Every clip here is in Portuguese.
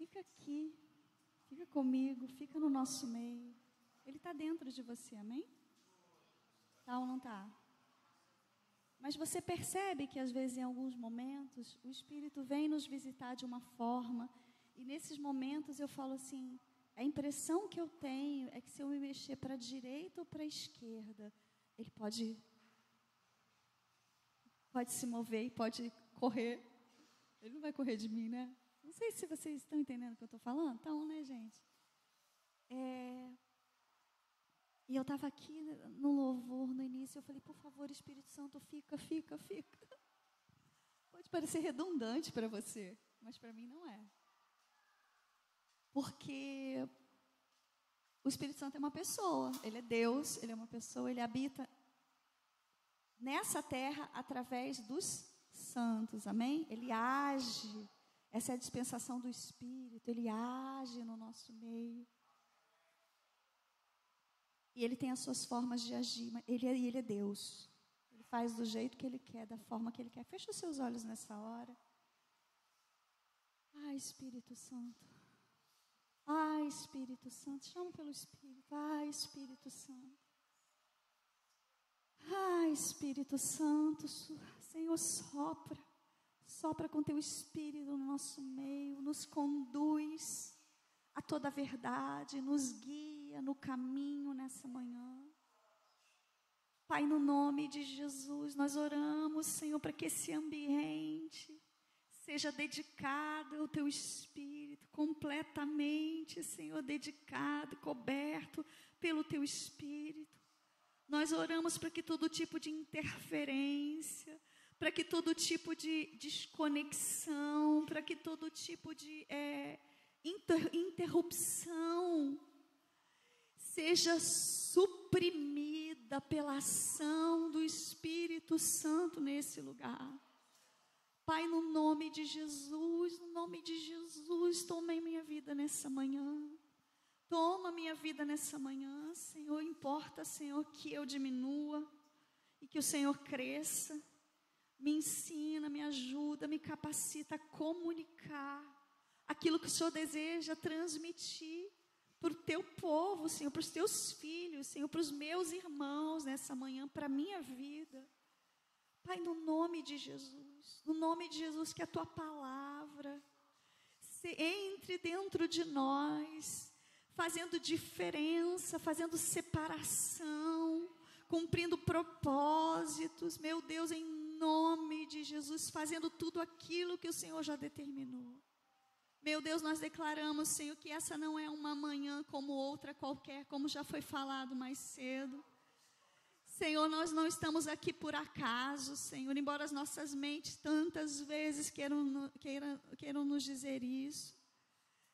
fica aqui, fica comigo, fica no nosso meio. Ele está dentro de você, amém? Tá ou não tá? Mas você percebe que às vezes em alguns momentos o Espírito vem nos visitar de uma forma, e nesses momentos eu falo assim, a impressão que eu tenho é que se eu me mexer para a direita ou para a esquerda, ele pode se mover e pode correr. Ele não vai correr de mim, né? Não sei se vocês estão entendendo o que eu estou falando. Então, né, gente? E eu estava aqui no louvor, no início, eu falei, por favor, Espírito Santo, fica. Pode parecer redundante para você, mas para mim não é. Porque o Espírito Santo é uma pessoa, ele é Deus, ele é uma pessoa, ele habita nessa terra através dos santos, amém? Ele age, essa é a dispensação do Espírito, ele age no nosso meio. E ele tem as suas formas de agir, mas ele é Deus. Ele faz do jeito que ele quer, da forma que ele quer. Fecha os seus olhos nessa hora. Ai, Espírito Santo. Ai, Espírito Santo. Chama pelo Espírito. Ai, Espírito Santo. Ai, Espírito Santo. Senhor, sopra. Sopra com teu Espírito no nosso meio. Nos conduz a toda a verdade, nos guia no caminho nessa manhã. Pai, no nome de Jesus, nós oramos, Senhor, para que esse ambiente seja dedicado ao teu Espírito, completamente, Senhor, dedicado, coberto pelo teu Espírito. Nós oramos para que todo tipo de interferência, para que todo tipo de desconexão, para que todo tipo de interrupção seja suprimida pela ação do Espírito Santo nesse lugar. Pai, no nome de Jesus, toma minha vida nessa manhã. Toma minha vida nessa manhã, Senhor. Importa, Senhor, que eu diminua e que o Senhor cresça. Me ensina, me ajuda, me capacita a comunicar aquilo que o Senhor deseja transmitir para o teu povo, Senhor, para os teus filhos, Senhor, para os meus irmãos nessa manhã, para a minha vida. Pai, no nome de Jesus, que a tua palavra entre dentro de nós, fazendo diferença, fazendo separação, cumprindo propósitos, meu Deus, em nome de Jesus, fazendo tudo aquilo que o Senhor já determinou. Meu Deus, nós declaramos, Senhor, que essa não é uma manhã como outra qualquer, como já foi falado mais cedo. Senhor, nós não estamos aqui por acaso, Senhor, embora as nossas mentes tantas vezes queiram nos dizer isso.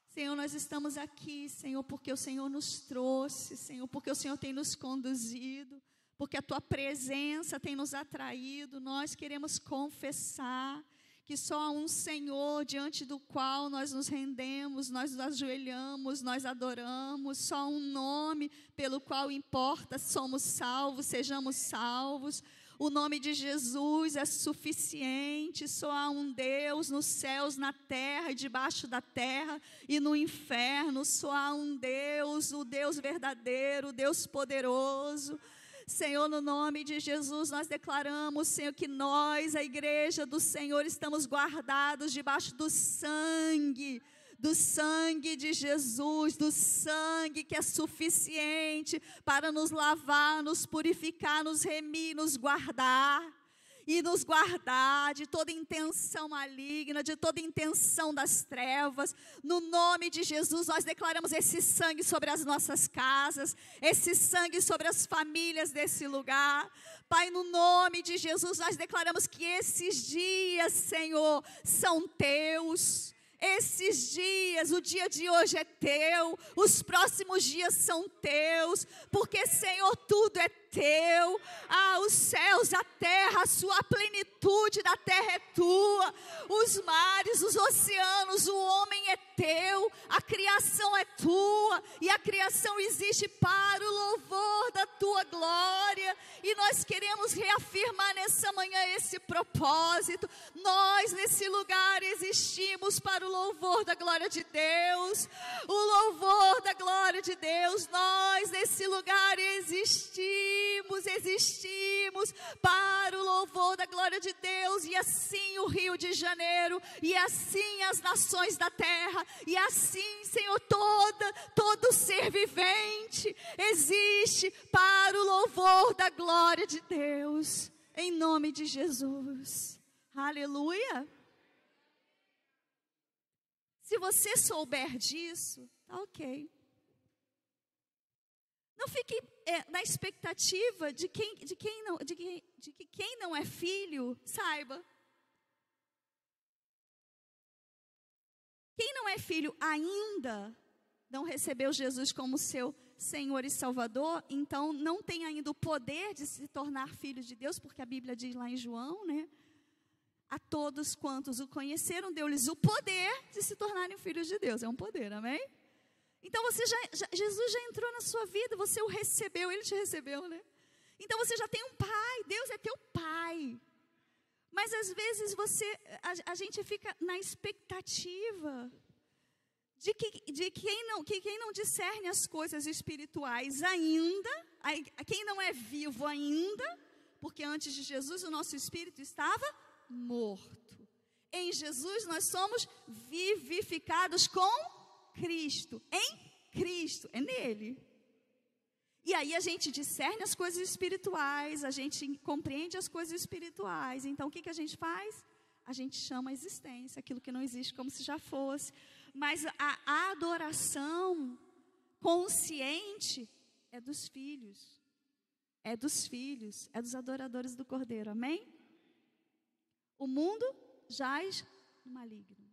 Senhor, nós estamos aqui, Senhor, porque o Senhor nos trouxe, Senhor, porque o Senhor tem nos conduzido, porque a tua presença tem nos atraído. Nós queremos confessar que só há um Senhor diante do qual nós nos rendemos, nós nos ajoelhamos, nós adoramos, só um nome pelo qual importa, somos salvos, sejamos salvos. O nome de Jesus é suficiente, só há um Deus nos céus, na terra e debaixo da terra e no inferno, só há um Deus, o Deus verdadeiro, o Deus poderoso. Senhor, no nome de Jesus, nós declaramos, Senhor, que nós, a igreja do Senhor, estamos guardados debaixo do sangue de Jesus, do sangue que é suficiente para nos lavar, nos purificar, nos remir, nos guardar. E nos guardar de toda intenção maligna, de toda intenção das trevas. No nome de Jesus, nós declaramos esse sangue sobre as nossas casas, esse sangue sobre as famílias desse lugar. Pai, no nome de Jesus, nós declaramos que esses dias, Senhor, são teus. Esses dias, o dia de hoje é teu, os próximos dias são teus, porque, Senhor, tudo é teu. teu. Os céus, a terra, a sua plenitude da terra é tua. Os mares, os oceanos, o homem é teu. A criação é tua. E a criação existe para o louvor da tua glória. E nós queremos reafirmar nessa manhã esse propósito. Nós nesse lugar existimos para o louvor da glória de Deus. O louvor da glória de Deus. Nós nesse lugar existimos para o louvor da glória de Deus. E assim o Rio de Janeiro, e assim as nações da terra, e assim, Senhor, todo ser vivente existe para o louvor da glória de Deus, em nome de Jesus. Aleluia. Se você souber disso, tá ok. Não fique na expectativa de que quem não é filho, saiba. Quem não é filho ainda não recebeu Jesus como seu Senhor e Salvador, então não tem ainda o poder de se tornar filho de Deus, porque a Bíblia diz lá em João, né? A todos quantos o conheceram, deu-lhes o poder de se tornarem filhos de Deus. É um poder, amém? Então Jesus já entrou na sua vida, você o recebeu, Ele te recebeu, né? Então você já tem um pai, Deus é teu pai. Mas às vezes a gente fica na expectativa de que quem não discerne as coisas espirituais ainda, quem não é vivo ainda, porque antes de Jesus o nosso espírito estava morto. Em Jesus nós somos vivificados com Cristo, em Cristo, é nele. E aí a gente discerne as coisas espirituais, a gente compreende as coisas espirituais. Então o que a gente faz? A gente chama a existência, aquilo que não existe como se já fosse. Mas a adoração consciente é dos filhos. É dos filhos, é dos adoradores do Cordeiro, amém? O mundo jaz no maligno.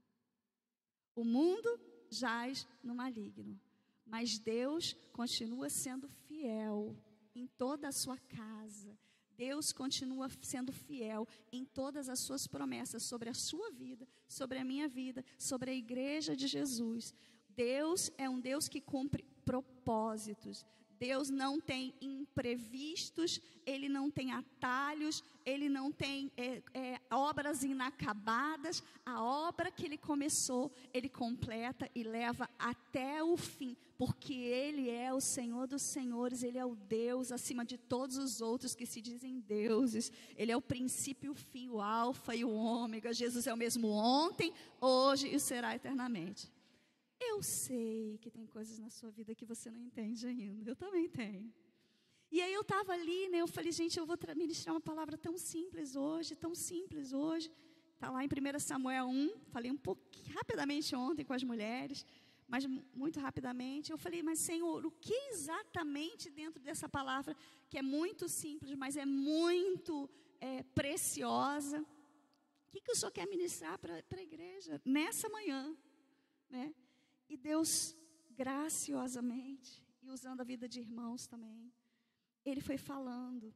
O mundo jaz no maligno. Mas Deus continua sendo fiel em toda a sua casa. Deus continua sendo fiel em todas as suas promessas sobre a sua vida, sobre a minha vida, sobre a igreja de Jesus. Deus é um Deus que cumpre propósitos. Deus não tem imprevistos, Ele não tem atalhos, Ele não tem obras inacabadas. A obra que Ele começou, Ele completa e leva até o fim, porque Ele é o Senhor dos senhores, Ele é o Deus acima de todos os outros que se dizem deuses. Ele é o princípio e o fim, o alfa e o ômega. Jesus é o mesmo ontem, hoje e será eternamente. Eu sei que tem coisas na sua vida que você não entende ainda. Eu também tenho. E aí eu estava ali, né? Eu falei, gente, eu vou ministrar uma palavra tão simples hoje, tão simples hoje. Está lá em 1 Samuel 1. Falei um pouquinho, rapidamente ontem com as mulheres, mas muito rapidamente. Eu falei, mas Senhor, o que exatamente dentro dessa palavra, que é muito simples, mas é muito preciosa, o que o Senhor quer ministrar para a igreja nessa manhã, né? E Deus, graciosamente, e usando a vida de irmãos também, Ele foi falando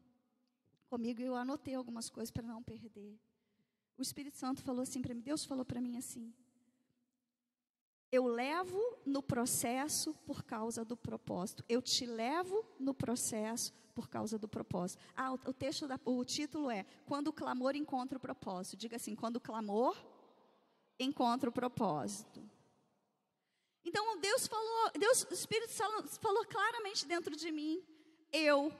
comigo, e eu anotei algumas coisas para não perder. O Espírito Santo falou assim para mim, Deus falou para mim assim: eu levo no processo por causa do propósito. Eu te levo no processo por causa do propósito. O título é Quando o clamor encontra o propósito. Diga assim, quando o clamor encontra o propósito. Então o Espírito Santo falou claramente dentro de mim: eu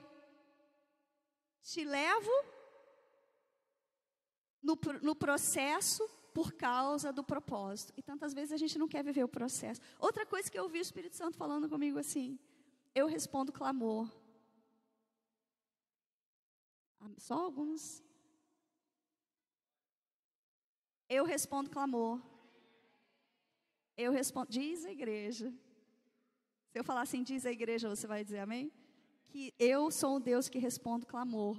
te levo no processo por causa do propósito. E tantas vezes a gente não quer viver o processo. Outra coisa que eu ouvi o Espírito Santo falando comigo assim: eu respondo clamor. Só alguns. Eu respondo clamor. Eu respondo, diz a igreja. Se eu falar assim, diz a igreja, você vai dizer amém? Que eu sou um Deus que respondo clamor.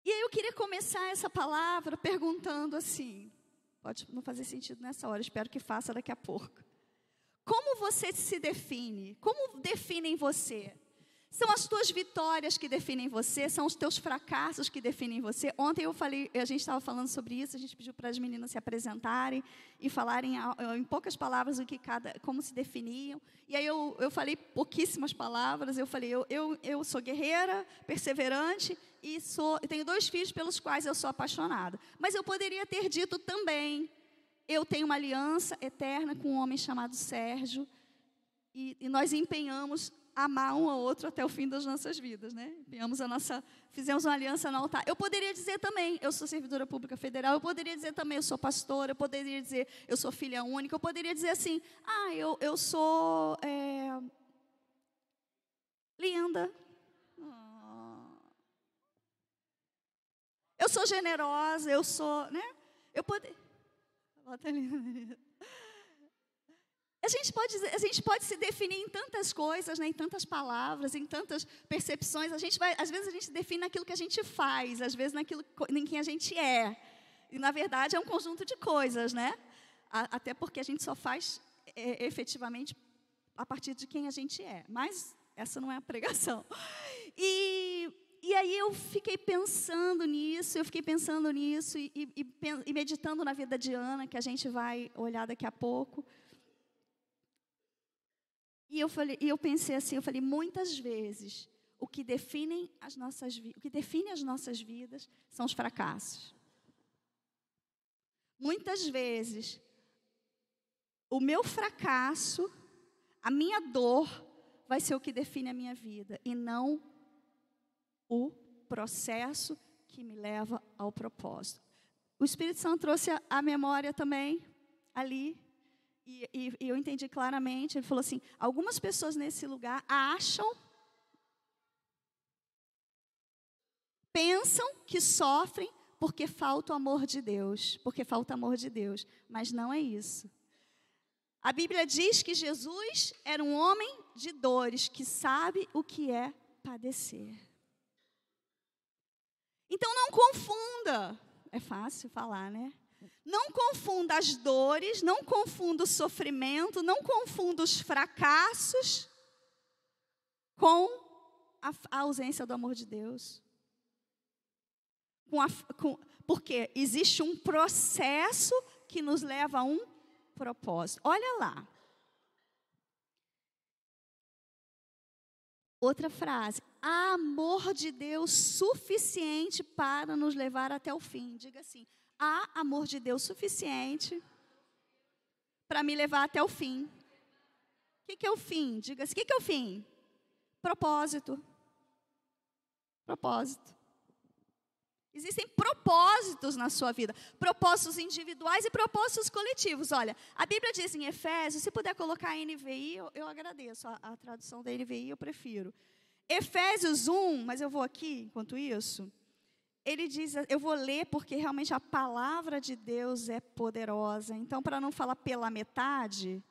E aí eu queria começar essa palavra perguntando assim, pode não fazer sentido nessa hora, espero que faça daqui a pouco. Como você se define? Como definem você? São as tuas vitórias que definem você, são os teus fracassos que definem você. Ontem a gente estava falando sobre isso, a gente pediu para as meninas se apresentarem e falarem em poucas palavras como se definiam. E aí eu falei pouquíssimas palavras, eu falei, eu sou guerreira, perseverante e tenho 2 filhos pelos quais eu sou apaixonada. Mas eu poderia ter dito também, eu tenho uma aliança eterna com um homem chamado Sérgio e nós empenhamos amar um ao outro até o fim das nossas vidas, né? Fizemos uma aliança no altar. Eu poderia dizer também, eu sou servidora pública federal, eu poderia dizer também, eu sou pastora, eu poderia dizer, eu sou filha única, eu poderia dizer assim, eu sou linda, eu sou generosa, eu sou, né? Bota linda. A gente pode se definir em tantas coisas, né, em tantas palavras, em tantas percepções. Às vezes a gente define naquilo que a gente faz, às vezes naquilo em quem a gente é. E, na verdade, é um conjunto de coisas, né? Até porque a gente só faz efetivamente a partir de quem a gente é. Mas essa não é a pregação. E aí eu fiquei pensando nisso, e meditando na vida de Ana, que a gente vai olhar daqui a pouco. E eu pensei assim, muitas vezes, o que define as nossas vidas são os fracassos. Muitas vezes, o meu fracasso, a minha dor, vai ser o que define a minha vida, e não o processo que me leva ao propósito. O Espírito Santo trouxe a memória também, ali. E eu entendi claramente, ele falou assim, algumas pessoas nesse lugar pensam que sofrem porque falta o amor de Deus, mas não é isso. A Bíblia diz que Jesus era um homem de dores, que sabe o que é padecer. Então não confunda, é fácil falar, né? Não confunda as dores, não confunda o sofrimento, não confunda os fracassos com a ausência do amor de Deus. Porque existe um processo que nos leva a um propósito. Olha lá. Outra frase. Há amor de Deus suficiente para nos levar até o fim. Diga assim. Há amor de Deus suficiente para me levar até o fim. O que é o fim? Diga assim, o que é o fim? Propósito. Propósito. Existem propósitos na sua vida. Propósitos individuais e propósitos coletivos. Olha, a Bíblia diz em Efésios, se puder colocar a NVI, eu agradeço. A tradução da NVI eu prefiro. Efésios 1, mas eu vou aqui, enquanto isso... Ele diz, eu vou ler porque realmente a palavra de Deus é poderosa. Então, para não falar pela metade,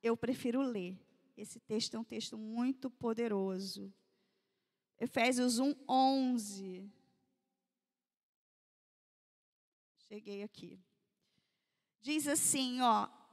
eu prefiro ler. Esse texto é um texto muito poderoso. Efésios 1, 11. Cheguei aqui. Diz assim,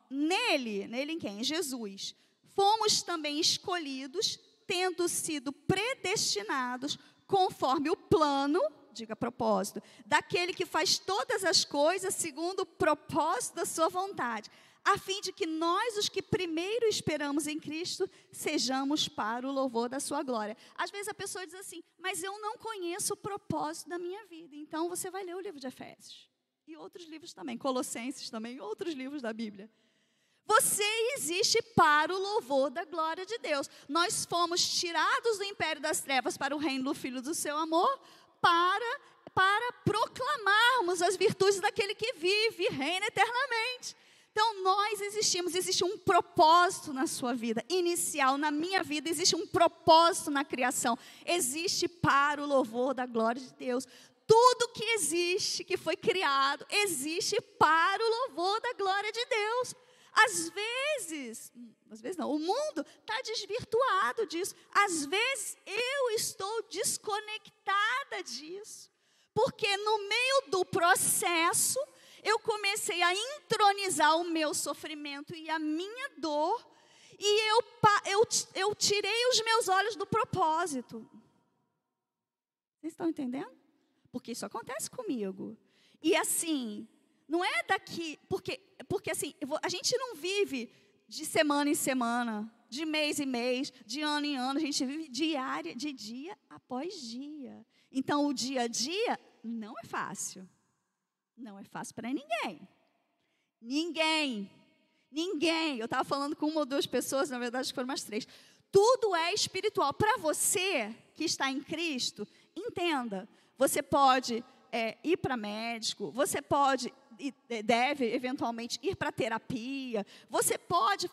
nele em quem? Em Jesus. Fomos também escolhidos, tendo sido predestinados, conforme o plano... diga propósito, daquele que faz todas as coisas segundo o propósito da sua vontade, a fim de que nós, os que primeiro esperamos em Cristo, sejamos para o louvor da sua glória. Às vezes a pessoa diz assim, mas eu não conheço o propósito da minha vida. Então você vai ler o livro de Efésios, e outros livros também, Colossenses também, outros livros da Bíblia. Você existe para o louvor da glória de Deus. Nós fomos tirados do império das trevas para o reino do Filho do seu amor, para proclamarmos as virtudes daquele que vive e reina eternamente. Então, nós existimos, existe um propósito na sua vida, inicial, na minha vida, existe um propósito na criação, existe para o louvor da glória de Deus. Tudo que existe, que foi criado, existe para o louvor da glória de Deus. Às vezes não, o mundo está desvirtuado disso. Às vezes eu estou desconectada disso. Porque no meio do processo, eu comecei a entronizar o meu sofrimento e a minha dor. E eu tirei os meus olhos do propósito. Vocês estão entendendo? Porque isso acontece comigo. E assim, não é daqui, porque assim, a gente não vive de semana em semana, de mês em mês, de ano em ano, a gente vive de dia após dia. Então, o dia a dia não é fácil. Não é fácil para ninguém. Ninguém. Eu estava falando com uma ou duas pessoas, na verdade foram umas 3. Tudo é espiritual. Para você que está em Cristo, entenda, você pode ir para médico, você pode e deve eventualmente ir para terapia, você pode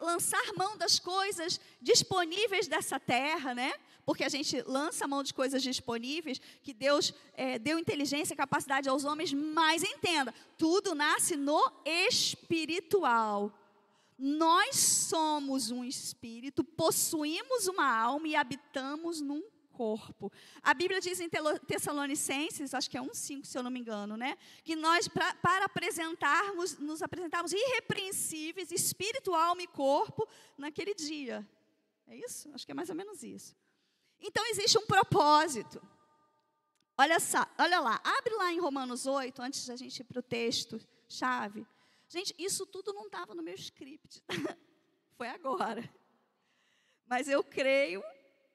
lançar mão das coisas disponíveis dessa terra, né? Porque a gente lança mão de coisas disponíveis, que Deus deu inteligência e capacidade aos homens, mas entenda, tudo nasce no espiritual. Nós somos um espírito, possuímos uma alma e habitamos num corpo. A Bíblia diz em Tessalonicenses, acho que é 1:5, se eu não me engano, né? Que nós, para nos apresentarmos irrepreensíveis, espírito, alma e corpo, naquele dia. É isso? Acho que é mais ou menos isso. Então, existe um propósito. Olha lá, abre lá em Romanos 8, antes da gente ir para o texto-chave. Gente, isso tudo não estava no meu script. Foi agora. Mas eu creio,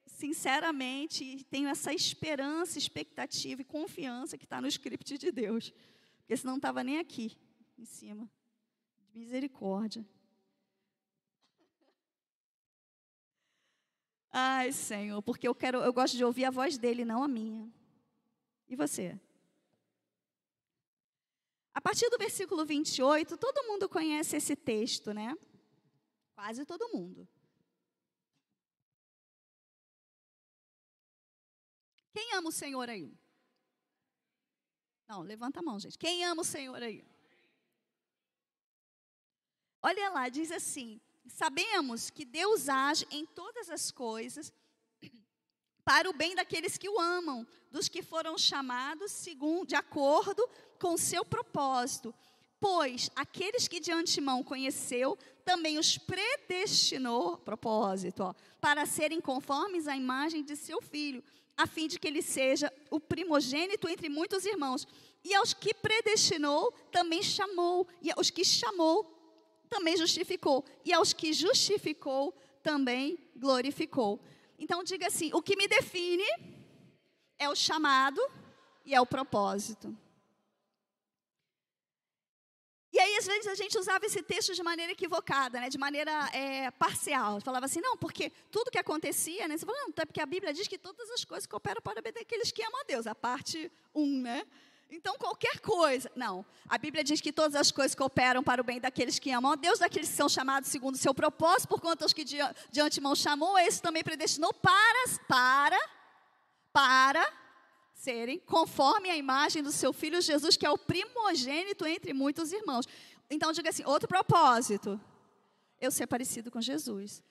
sinceramente, e tenho essa esperança, expectativa e confiança que está no script de Deus. Porque senão não estava nem aqui, em cima. Misericórdia. Ai, Senhor, porque eu gosto de ouvir a voz dele, não a minha. E você? A partir do versículo 28, todo mundo conhece esse texto, né? Quase todo mundo. Quem ama o Senhor aí? Não, levanta a mão, gente. Quem ama o Senhor aí? Olha lá, diz assim: sabemos que Deus age em todas as coisas para o bem daqueles que o amam, dos que foram chamados de acordo com o seu propósito. Pois aqueles que de antemão conheceu, também os predestinou, propósito, para serem conformes à imagem de seu Filho, a fim de que ele seja o primogênito entre muitos irmãos. E aos que predestinou, também chamou. E aos que chamou, também justificou. E aos que justificou, também glorificou. Então, diga assim: o que me define é o chamado e é o propósito. E aí, às vezes, a gente usava esse texto de maneira equivocada, né? De maneira parcial. Falava assim, não, porque tudo que acontecia, né? Você falava, não, é porque a Bíblia diz que todas as coisas cooperam para o bem daqueles que amam a Deus. A parte 1, né? Então, qualquer coisa. Não, a Bíblia diz que todas as coisas cooperam para o bem daqueles que amam a Deus, daqueles que são chamados segundo o seu propósito, por quanto os que de antemão chamou, esse também predestinou para serem conforme a imagem do seu Filho Jesus, que é o primogênito entre muitos irmãos. Então, diga assim, outro propósito, eu ser parecido com Jesus.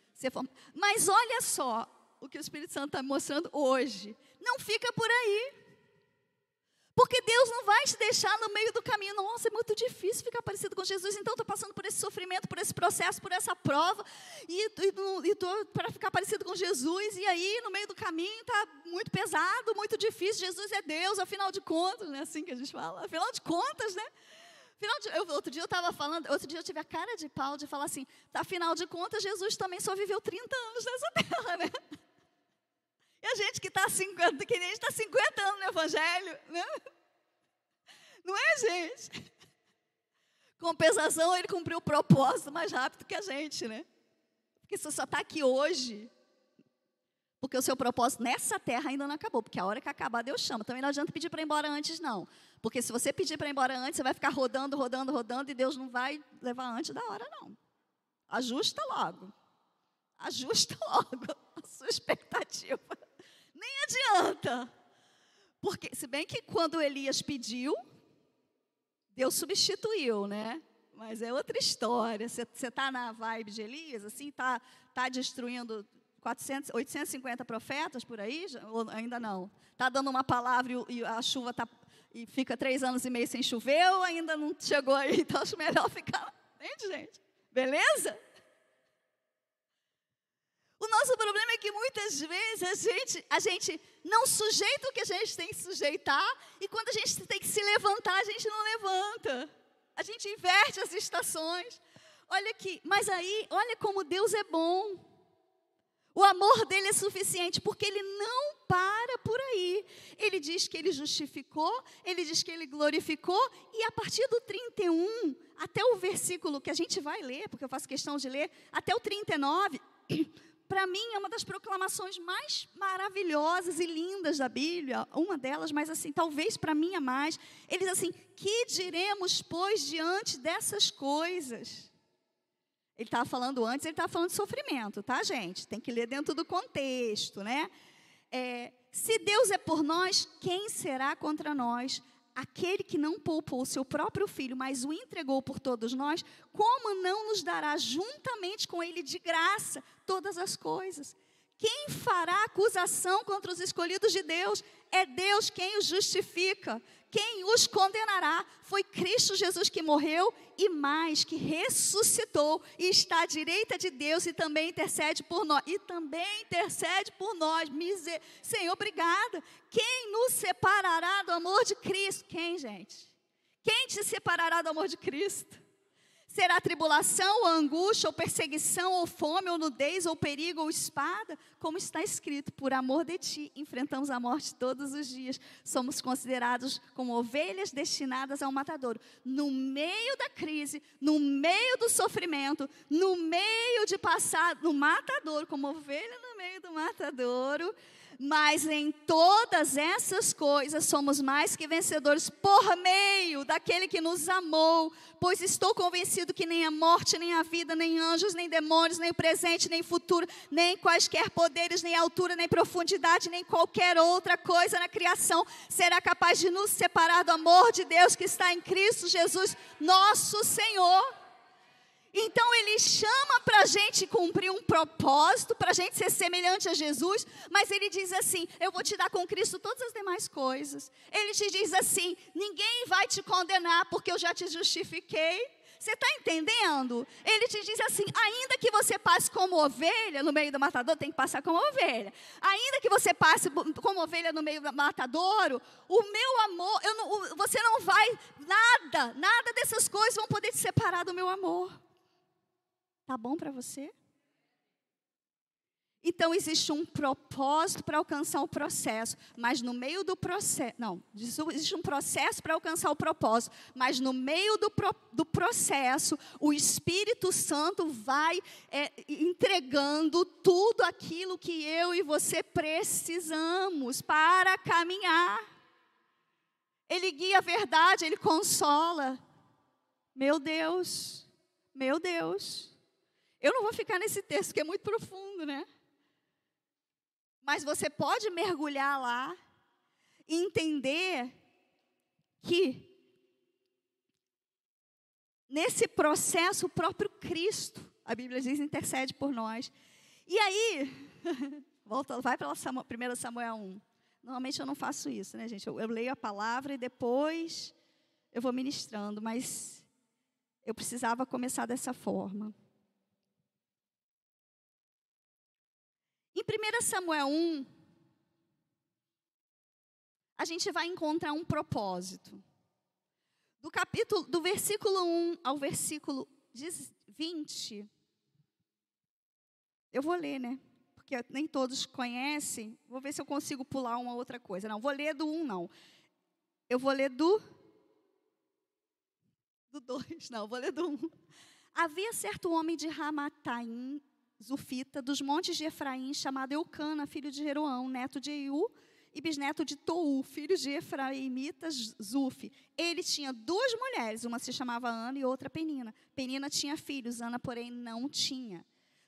Mas olha só o que o Espírito Santo está mostrando hoje. Não fica por aí. Porque Deus não vai te deixar no meio do caminho. Nossa, é muito difícil ficar parecido com Jesus, então estou passando por esse sofrimento, por esse processo, por essa prova, e estou para ficar parecido com Jesus, e aí no meio do caminho está muito pesado, muito difícil. Jesus é Deus, afinal de contas, não é assim que a gente fala? Afinal de contas, né? Outro dia eu tive a cara de pau de falar assim, afinal de contas, Jesus também só viveu 30 anos nessa terra, né? E a gente que está 50, que nem a gente está 50 anos no Evangelho, né? Não é, gente? Compensação, ele cumpriu o propósito mais rápido que a gente, né? Porque você só está aqui hoje, porque o seu propósito nessa terra ainda não acabou, porque a hora que acabar, Deus chama. Também não adianta pedir para ir embora antes, não. Porque se você pedir para ir embora antes, você vai ficar rodando, e Deus não vai levar antes da hora, não. Ajusta logo a sua expectativa. Nem adianta. Porque, se bem que quando Elias pediu, Deus substituiu, né? Mas é outra história. Você está na vibe de Elias, assim, está destruindo 850 profetas por aí? Ou ainda não? Está dando uma palavra e a chuva e fica 3 anos e meio sem chover, ou ainda não chegou aí? Então, acho melhor ficar... Entende, gente? Beleza? O nosso problema é que muitas vezes a gente não sujeita o que a gente tem que sujeitar, e quando a gente tem que se levantar, a gente não levanta. A gente inverte as estações. Olha aqui, mas aí, olha como Deus é bom. O amor dele é suficiente, porque ele não para por aí. Ele diz que ele justificou, ele diz que ele glorificou, e a partir do 31, até o versículo que a gente vai ler, porque eu faço questão de ler, até o 39, para mim é uma das proclamações mais maravilhosas e lindas da Bíblia, uma delas, mas assim, talvez para mim a mais. Ele diz assim: que diremos, pois, diante dessas coisas? Ele estava falando antes, ele estava falando de sofrimento, tá, gente? Tem que ler dentro do contexto, né? Se Deus é por nós, quem será contra nós? Aquele que não poupou o seu próprio filho, mas o entregou por todos nós, como não nos dará juntamente com ele de graça todas as coisas? Quem fará acusação contra os escolhidos de Deus? É Deus quem os justifica. Quem os condenará? Foi Cristo Jesus que morreu e mais, que ressuscitou e está à direita de Deus e também intercede por nós. Senhor, obrigada. Quem nos separará do amor de Cristo? Quem, gente? Quem te separará do amor de Cristo? Será tribulação, ou angústia, ou perseguição, ou fome, ou nudez, ou perigo, ou espada? Como está escrito: por amor de ti, enfrentamos a morte todos os dias. Somos considerados como ovelhas destinadas ao matadouro. No meio da crise, no meio do sofrimento, no meio de passar no matadouro, como ovelha no meio do matadouro. Mas em todas essas coisas somos mais que vencedores por meio daquele que nos amou. Pois estou convencido que nem a morte, nem a vida, nem anjos, nem demônios, nem o presente, nem o futuro, nem quaisquer poderes, nem altura, nem profundidade, nem qualquer outra coisa na criação será capaz de nos separar do amor de Deus que está em Cristo Jesus, nosso Senhor. Então ele chama para a gente cumprir um propósito, para a gente ser semelhante a Jesus, mas ele diz assim: eu vou te dar com Cristo todas as demais coisas. Ele te diz assim: ninguém vai te condenar porque eu já te justifiquei. Você está entendendo? Ele te diz assim: ainda que você passe como ovelha no meio do matadouro, tem que passar como ovelha. Ainda que você passe como ovelha no meio do matadouro, o meu amor, você não vai, nada dessas coisas vão poder te separar do meu amor. Tá bom para você? Então existe um propósito para alcançar o processo, mas no meio do processo, existe um processo para alcançar o propósito, mas no meio do processo, o Espírito Santo vai entregando tudo aquilo que eu e você precisamos para caminhar. Ele guia a verdade, ele consola. Meu Deus. Eu não vou ficar nesse texto, que é muito profundo, né? Mas você pode mergulhar lá e entender que nesse processo o próprio Cristo, a Bíblia diz, intercede por nós. E aí, vai para 1 Samuel 1. Normalmente eu não faço isso, né, gente? Eu leio a palavra e depois eu vou ministrando, mas eu precisava começar dessa forma. Em 1 Samuel 1, a gente vai encontrar um propósito. Do versículo 1 ao versículo 20, eu vou ler, né? Porque nem todos conhecem. Vou ver se eu consigo pular uma outra coisa. Não, vou ler do 1, não. Eu vou ler do 2, não, vou ler do 1. Havia certo homem de Ramataim, Zufita, dos montes de Efraim, chamado Eucana, filho de Jeroão, neto de Eiú, e bisneto de Tou, filho de Efraimitas Zuf. Ele tinha 2 mulheres, uma se chamava Ana e outra Penina. Penina tinha filhos, Ana, porém, não tinha.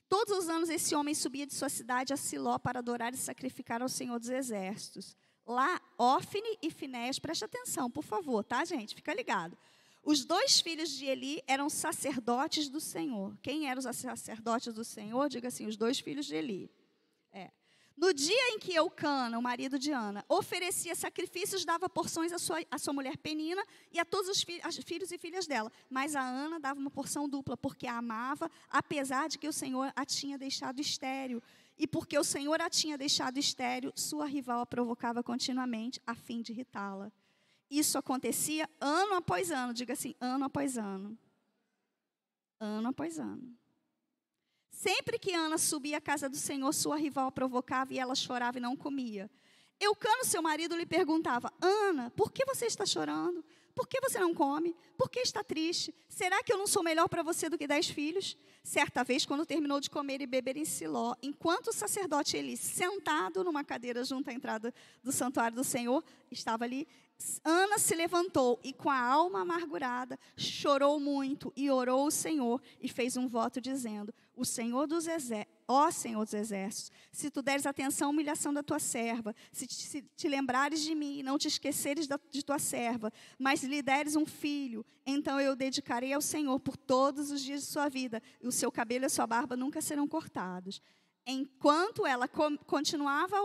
Todos os anos esse homem subia de sua cidade a Siló para adorar e sacrificar ao Senhor dos Exércitos. Lá, Ofne e Finéias, preste atenção, por favor, tá, gente? Fica ligado. Os 2 filhos de Eli eram sacerdotes do Senhor. Quem eram os sacerdotes do Senhor? Diga assim, os 2 filhos de Eli. No dia em que Eucana, o marido de Ana, oferecia sacrifícios, dava porções à sua mulher Penina e a todos os filhos e filhas dela. Mas a Ana dava uma porção dupla, porque a amava, apesar de que o Senhor a tinha deixado estéril. E porque o Senhor a tinha deixado estéril, sua rival a provocava continuamente, a fim de irritá-la. Isso acontecia ano após ano. Diga assim, ano após ano. Ano após ano. Sempre que Ana subia à casa do Senhor, sua rival a provocava e ela chorava e não comia. Eucana, seu marido, lhe perguntava: Ana, por que você está chorando? Por que você não come? Por que está triste? Será que eu não sou melhor para você do que 10 filhos? Certa vez, quando terminou de comer e beber em Siló, enquanto o sacerdote Eli, sentado numa cadeira junto à entrada do santuário do Senhor, estava ali, Ana se levantou e, com a alma amargurada, chorou muito e orou ao Senhor e fez um voto dizendo: ó Senhor dos Exércitos, se tu deres atenção à humilhação da tua serva, se te lembrares de mim e não te esqueceres de tua serva, mas lhe deres um filho, então eu o dedicarei ao Senhor por todos os dias de sua vida, e o seu cabelo e a sua barba nunca serão cortados. Enquanto ela continuava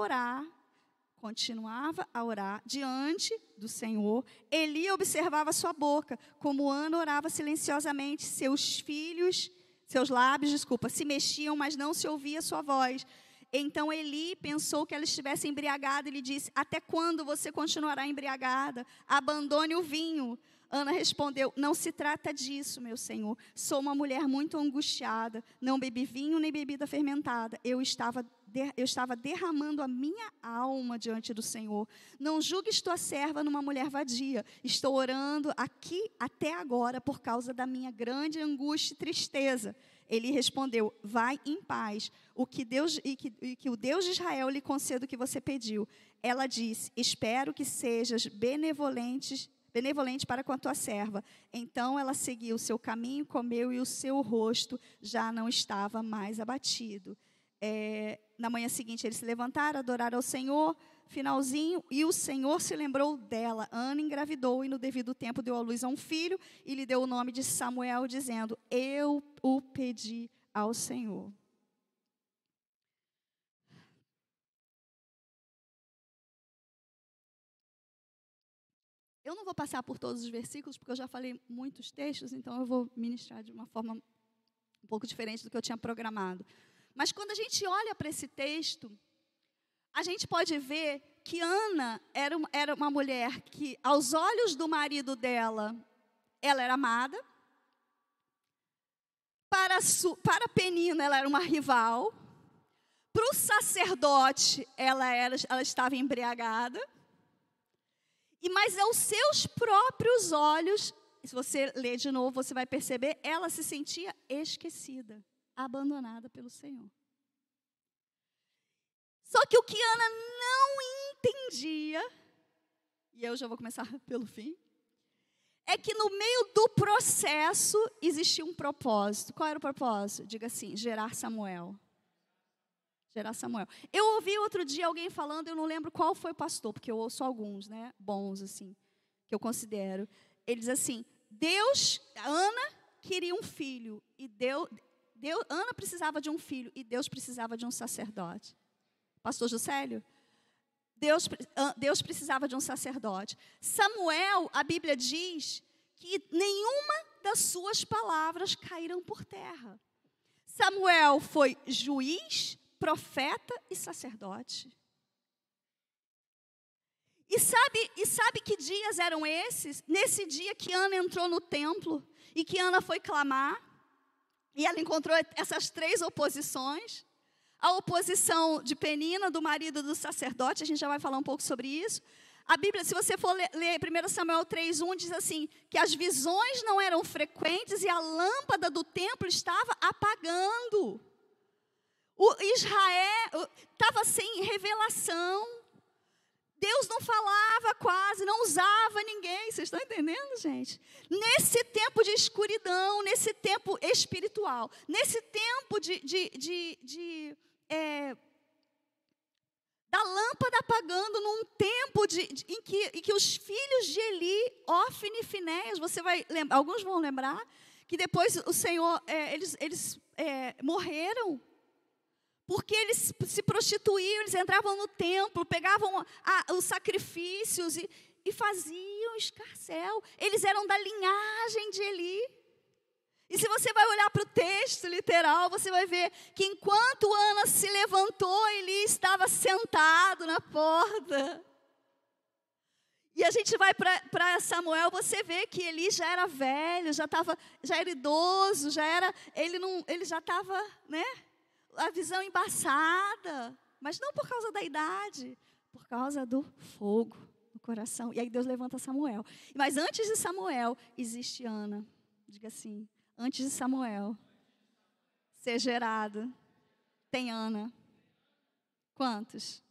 a orar diante do Senhor, Eli observava sua boca, como Ana orava silenciosamente, seus lábios, se mexiam, mas não se ouvia sua voz. Então Eli pensou que ela estivesse embriagada e lhe disse: até quando você continuará embriagada? Abandone o vinho. Ana respondeu: não se trata disso, meu senhor. Sou uma mulher muito angustiada. Não bebi vinho nem bebida fermentada. Eu estava derramando a minha alma diante do Senhor. Não julgues tua serva numa mulher vadia. Estou orando aqui até agora por causa da minha grande angústia e tristeza. Ele respondeu: vai em paz. Que o Deus de Israel lhe conceda o que você pediu. Ela disse: espero que sejas benevolente para com a tua serva. Então ela seguiu o seu caminho, comeu e o seu rosto já não estava mais abatido. Na manhã seguinte eles se levantaram, adoraram ao Senhor, finalzinho, e o Senhor se lembrou dela. Ana engravidou e no devido tempo deu à luz a um filho e lhe deu o nome de Samuel, dizendo: eu o pedi ao Senhor. Eu não vou passar por todos os versículos, porque eu já falei muitos textos, então eu vou ministrar de uma forma um pouco diferente do que eu tinha programado. Mas quando a gente olha para esse texto, a gente pode ver que Ana era uma mulher que, aos olhos do marido dela, ela era amada. Para Penina, ela era uma rival. Para o sacerdote, ela estava embriagada. Mas aos seus próprios olhos, se você ler de novo, você vai perceber, ela se sentia esquecida, abandonada pelo Senhor. Só que o que Ana não entendia, e eu já vou começar pelo fim, é que no meio do processo existia um propósito. Qual era o propósito? Diga assim: gerar Samuel. Gerar Samuel. Eu ouvi outro dia alguém falando, eu não lembro qual foi o pastor, porque eu ouço alguns, né, bons assim, que eu considero. Ele diz assim: Ana queria um filho, e Ana precisava de um filho, e Deus precisava de um sacerdote. Pastor Juscelio? Deus precisava de um sacerdote. Samuel, a Bíblia diz que nenhuma das suas palavras caíram por terra. Samuel foi juiz, profeta e sacerdote. E sabe que dias eram esses? Nesse dia que Ana entrou no templo e que Ana foi clamar, e ela encontrou essas 3 oposições. A oposição de Penina, do marido do sacerdote, a gente já vai falar um pouco sobre isso. A Bíblia, se você for ler 1 Samuel 3:1, diz assim, que as visões não eram frequentes e a lâmpada do templo estava apagando. O Israel estava sem revelação. Deus não falava quase, não usava ninguém. Vocês estão entendendo, gente? Nesse tempo de escuridão, nesse tempo espiritual, nesse tempo da lâmpada apagando, num tempo em que os filhos de Eli, Ofni e Finéias, você vai lembrar, alguns vão lembrar, que depois o Senhor, eles morreram, porque eles se prostituíam, eles entravam no templo, pegavam os sacrifícios e faziam escarcéu. Eles eram da linhagem de Eli. E se você vai olhar para o texto literal, você vai ver que enquanto Ana se levantou, Eli estava sentado na porta. E a gente vai para Samuel, você vê que Eli já era velho, já era idoso, ele já estava, né, a visão embaçada. Mas não por causa da idade, por causa do fogo no coração. E aí Deus levanta Samuel. Mas antes de Samuel, existe Ana. Diga assim, antes de Samuel ser gerado, tem Ana. Quantos?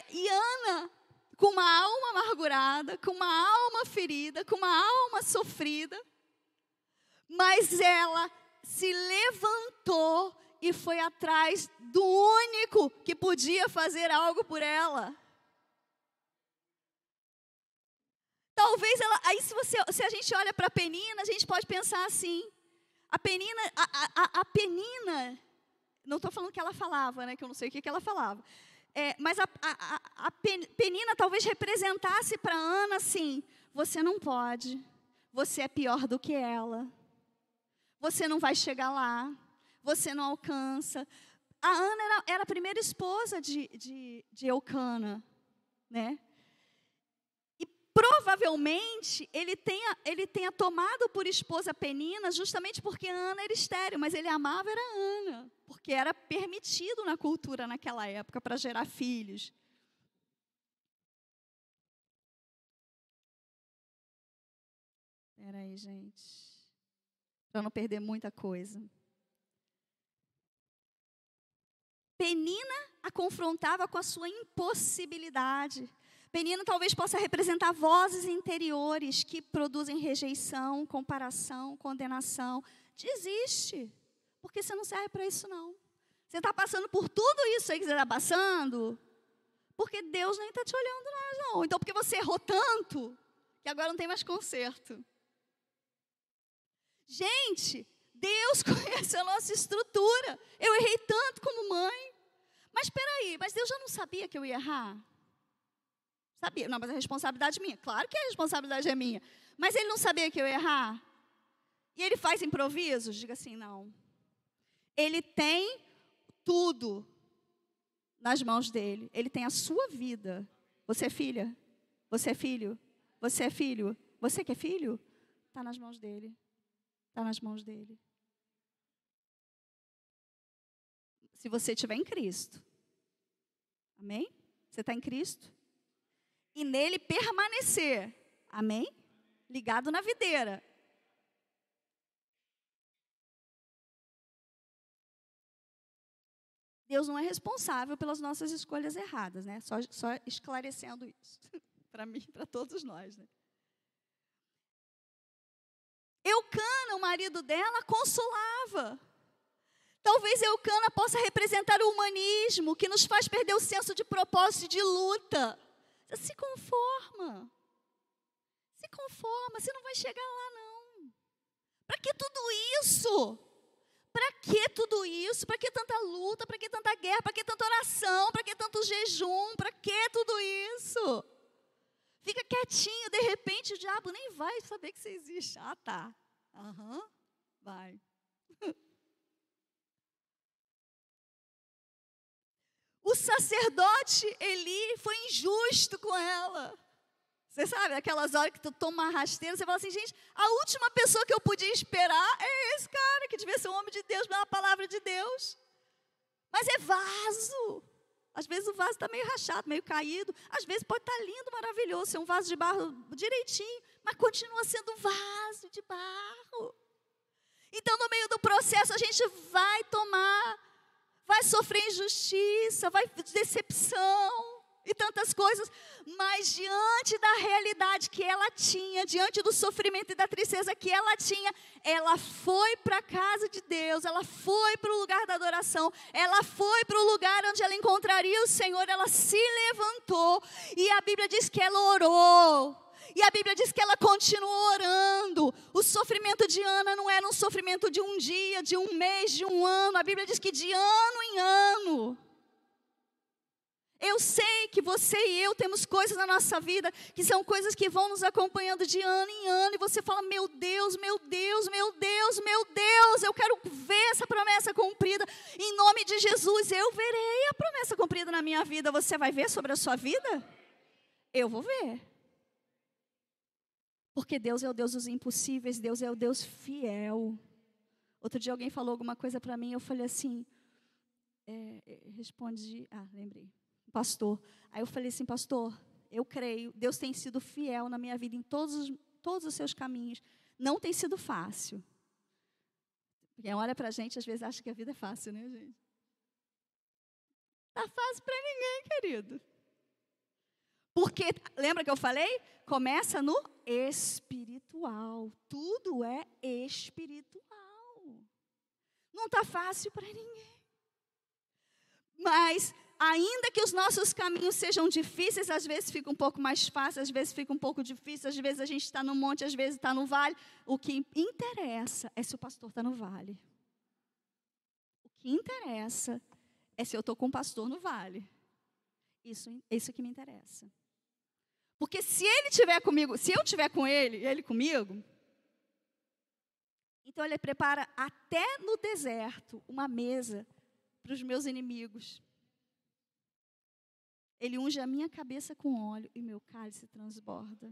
E Ana, com uma alma amargurada, com uma alma ferida, com uma alma sofrida, mas ela se levantou e foi atrás do único que podia fazer algo por ela. Talvez ela, aí se a gente olha para Penina, a gente pode pensar assim, a Penina, não estou falando que ela falava, né, que eu não sei o que ela falava, mas a Penina talvez representasse para Ana assim, você não pode, você é pior do que ela, você não vai chegar lá, você não alcança. A Ana era a primeira esposa de Eucana, né? Provavelmente, ele tenha tomado por esposa Penina justamente porque Ana era estéril, mas ele amava era Ana, porque era permitido na cultura naquela época para gerar filhos. Espera aí, gente, para não perder muita coisa. Penina a confrontava com a sua impossibilidade. Penina talvez possa representar vozes interiores que produzem rejeição, comparação, condenação. Desiste, porque você não serve para isso não. Você está passando por tudo isso aí que você está passando, porque Deus nem está te olhando mais não. Então porque você errou tanto, que agora não tem mais conserto. Gente, Deus conhece a nossa estrutura. Eu errei tanto como mãe. Mas espera aí, mas Deus já não sabia que eu ia errar? Sabia, não, mas a responsabilidade é minha. Claro que a responsabilidade é minha. Mas ele não sabia que eu ia errar? E ele faz improvisos? Diga assim, não. Ele tem tudo nas mãos dele. Ele tem a sua vida. Você é filha? Você é filho? Você é filho? Você que é filho? Está nas mãos dele. Está nas mãos dele. Se você estiver em Cristo. Amém? Você está em Cristo? E nele permanecer, amém? Ligado na videira. Deus não é responsável pelas nossas escolhas erradas, né? Só esclarecendo isso, para mim, para todos nós, né? Eucana, o marido dela, consolava. Talvez Eucana possa representar o humanismo, que nos faz perder o senso de propósito e de luta. Se conforma. Se conforma, você não vai chegar lá não. Para que tudo isso? Para que tudo isso? Para que tanta luta? Para que tanta guerra? Para que tanta oração? Para que tanto jejum? Para que tudo isso? Fica quietinho, de repente o diabo nem vai saber que você existe. Ah, tá. Vai. O sacerdote Eli foi injusto com ela. Você sabe, aquelas horas que tu toma uma rasteira, você fala assim, gente, a última pessoa que eu podia esperar é esse cara, que devia ser um homem de Deus, pela palavra de Deus. Mas é vaso. Às vezes o vaso está meio rachado, meio caído. Às vezes pode estar lindo, maravilhoso, ser um vaso de barro direitinho, mas continua sendo vaso de barro. Então, no meio do processo, a gente vai sofrer injustiça, vai decepção e tantas coisas, mas diante da realidade que ela tinha, diante do sofrimento e da tristeza que ela tinha, ela foi para a casa de Deus, ela foi para o lugar da adoração, ela foi para o lugar onde ela encontraria o Senhor, ela se levantou, e a Bíblia diz que ela orou. E a Bíblia diz que ela continuou orando. O sofrimento de Ana não era um sofrimento de um dia, de um mês, de um ano. A Bíblia diz que de ano em ano. Eu sei que você e eu temos coisas na nossa vida que são coisas que vão nos acompanhando de ano em ano. E você fala, meu Deus, meu Deus, meu Deus, meu Deus, eu quero ver essa promessa cumprida. Em nome de Jesus, eu verei a promessa cumprida na minha vida. Você vai ver sobre a sua vida? Eu vou ver. Porque Deus é o Deus dos impossíveis, Deus é o Deus fiel. Outro dia alguém falou alguma coisa para mim, eu falei assim, lembrei. Pastor. Aí eu falei assim, pastor, eu creio, Deus tem sido fiel na minha vida em todos os seus caminhos. Não tem sido fácil. Quem olha pra gente, às vezes acha que a vida é fácil, né, gente? Tá fácil para ninguém, querido. Porque, lembra que eu falei? Começa no espiritual. Tudo é espiritual. Não tá fácil para ninguém. Mas, ainda que os nossos caminhos sejam difíceis, às vezes fica um pouco mais fácil, às vezes fica um pouco difícil, às vezes a gente está no monte, às vezes está no vale. O que interessa é se o pastor está no vale. O que interessa é se eu estou com o pastor no vale. Isso que me interessa. Porque se ele estiver comigo, se eu estiver com ele, ele comigo, então ele prepara até no deserto uma mesa para os meus inimigos. Ele unge a minha cabeça com óleo e meu cálice transborda.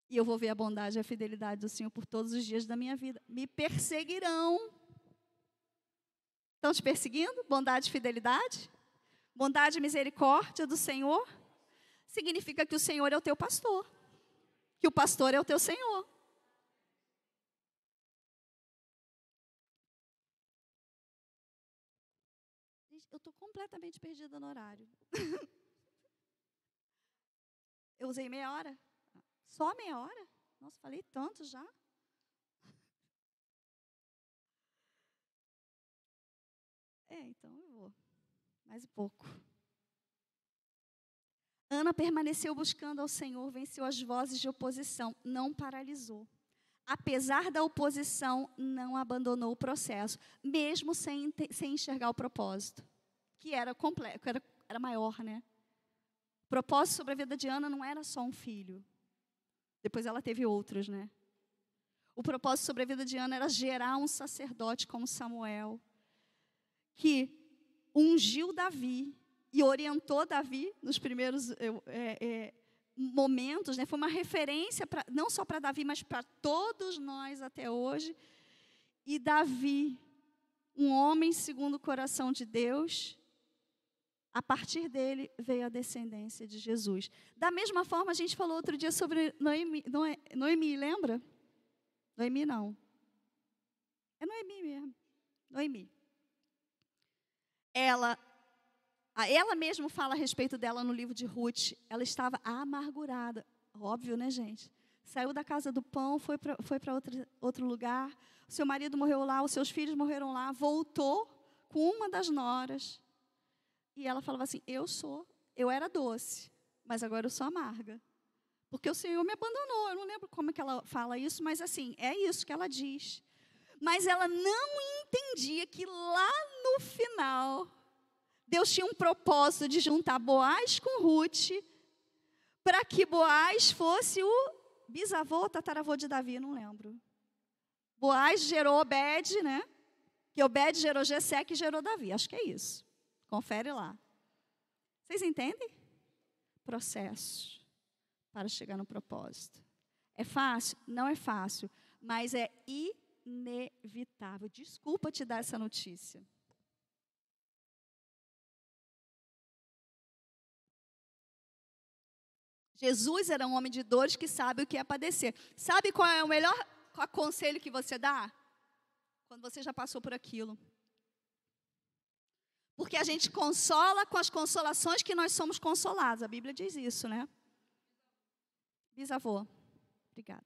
E eu vou ver a bondade e a fidelidade do Senhor por todos os dias da minha vida. Me perseguirão. Estão te perseguindo? Bondade e fidelidade? Bondade e misericórdia do Senhor? Significa que o Senhor é o teu pastor. Que o pastor é o teu Senhor. Eu estou completamente perdida no horário. Eu usei meia hora? Só meia hora? Nossa, falei tanto já. Então eu vou. Mais um pouco. Ana permaneceu buscando ao Senhor, venceu as vozes de oposição, não paralisou. Apesar da oposição, não abandonou o processo, mesmo sem enxergar o propósito. Que era complexo, era maior, né? O propósito sobre a vida de Ana não era só um filho. Depois ela teve outros, né? O propósito sobre a vida de Ana era gerar um sacerdote como Samuel, que ungiu Davi e orientou Davi nos primeiros momentos, né? Foi uma referência, não só para Davi, mas para todos nós até hoje. E Davi, um homem segundo o coração de Deus, a partir dele veio a descendência de Jesus. Da mesma forma, a gente falou outro dia sobre Noemi, lembra? Noemi não. É Noemi mesmo. Noemi. Ela mesma fala a respeito dela no livro de Ruth. Ela estava amargurada. Óbvio, né, gente? Saiu da casa do pão, foi para outro lugar. O seu marido morreu lá, os seus filhos morreram lá. Voltou com uma das noras. E ela falava assim, eu era doce, mas agora eu sou amarga. Porque o Senhor me abandonou. Eu não lembro como é que ela fala isso, mas assim, é isso que ela diz. Mas ela não entendia que lá no final, Deus tinha um propósito de juntar Boaz com Ruth, para que Boaz fosse o bisavô ou tataravô de Davi, não lembro. Boaz gerou Obed, né? Que Obed gerou Jessé, que gerou Davi. Acho que é isso. Confere lá. Vocês entendem? Processo para chegar no propósito. É fácil? Não é fácil, mas é inevitável. Desculpa te dar essa notícia. Jesus era um homem de dores que sabe o que é padecer. Sabe qual é o melhor conselho que você dá? Quando você já passou por aquilo. Porque a gente consola com as consolações que nós somos consolados. A Bíblia diz isso, né? Bisavô. Obrigada.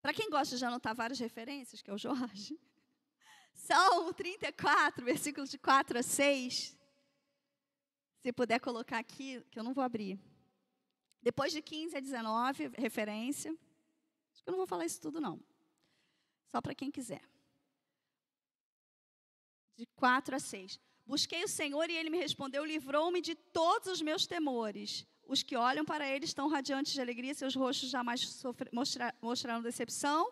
Para quem gosta de anotar várias referências, que é o Jorge. Salmo 34, versículos de 4 a 6. Se puder colocar aqui, que eu não vou abrir. Depois de 15 a 19, referência. Acho que eu não vou falar isso tudo, não. Só para quem quiser. De 4 a 6. Busquei o Senhor e Ele me respondeu, livrou-me de todos os meus temores. Os que olham para Ele estão radiantes de alegria, seus rostos jamais mostraram decepção.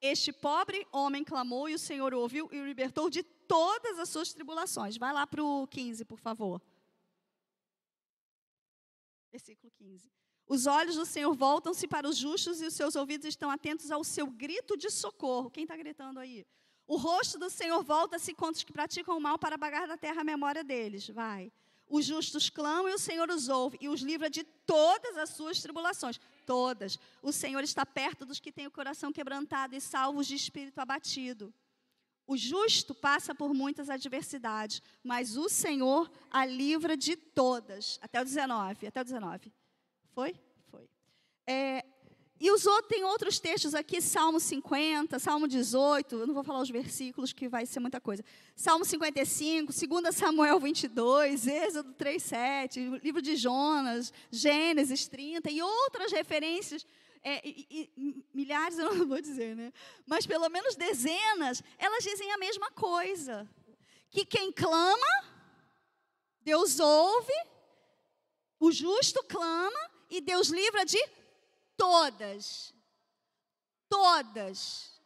Este pobre homem clamou e o Senhor o ouviu e o libertou de todas as suas tribulações. Vai lá para o 15, por favor. Versículo 15. Os olhos do Senhor voltam-se para os justos e os seus ouvidos estão atentos ao seu grito de socorro. Quem está gritando aí? O rosto do Senhor volta-se contra os que praticam o mal para apagar da terra a memória deles. Vai. Os justos clamam e o Senhor os ouve e os livra de todas as suas tribulações. Todas. O Senhor está perto dos que têm o coração quebrantado e salvos de espírito abatido. O justo passa por muitas adversidades, mas o Senhor a livra de todas. Até o 19. Foi? Foi. Tem outros textos aqui, Salmo 50, Salmo 18, eu não vou falar os versículos, que vai ser muita coisa. Salmo 55, 2 Samuel 22, Êxodo 3:7, livro de Jonas, Gênesis 30 e outras referências, milhares eu não vou dizer, né? Mas pelo menos dezenas, elas dizem a mesma coisa. Que quem clama, Deus ouve, o justo clama e Deus livra de todas. Todas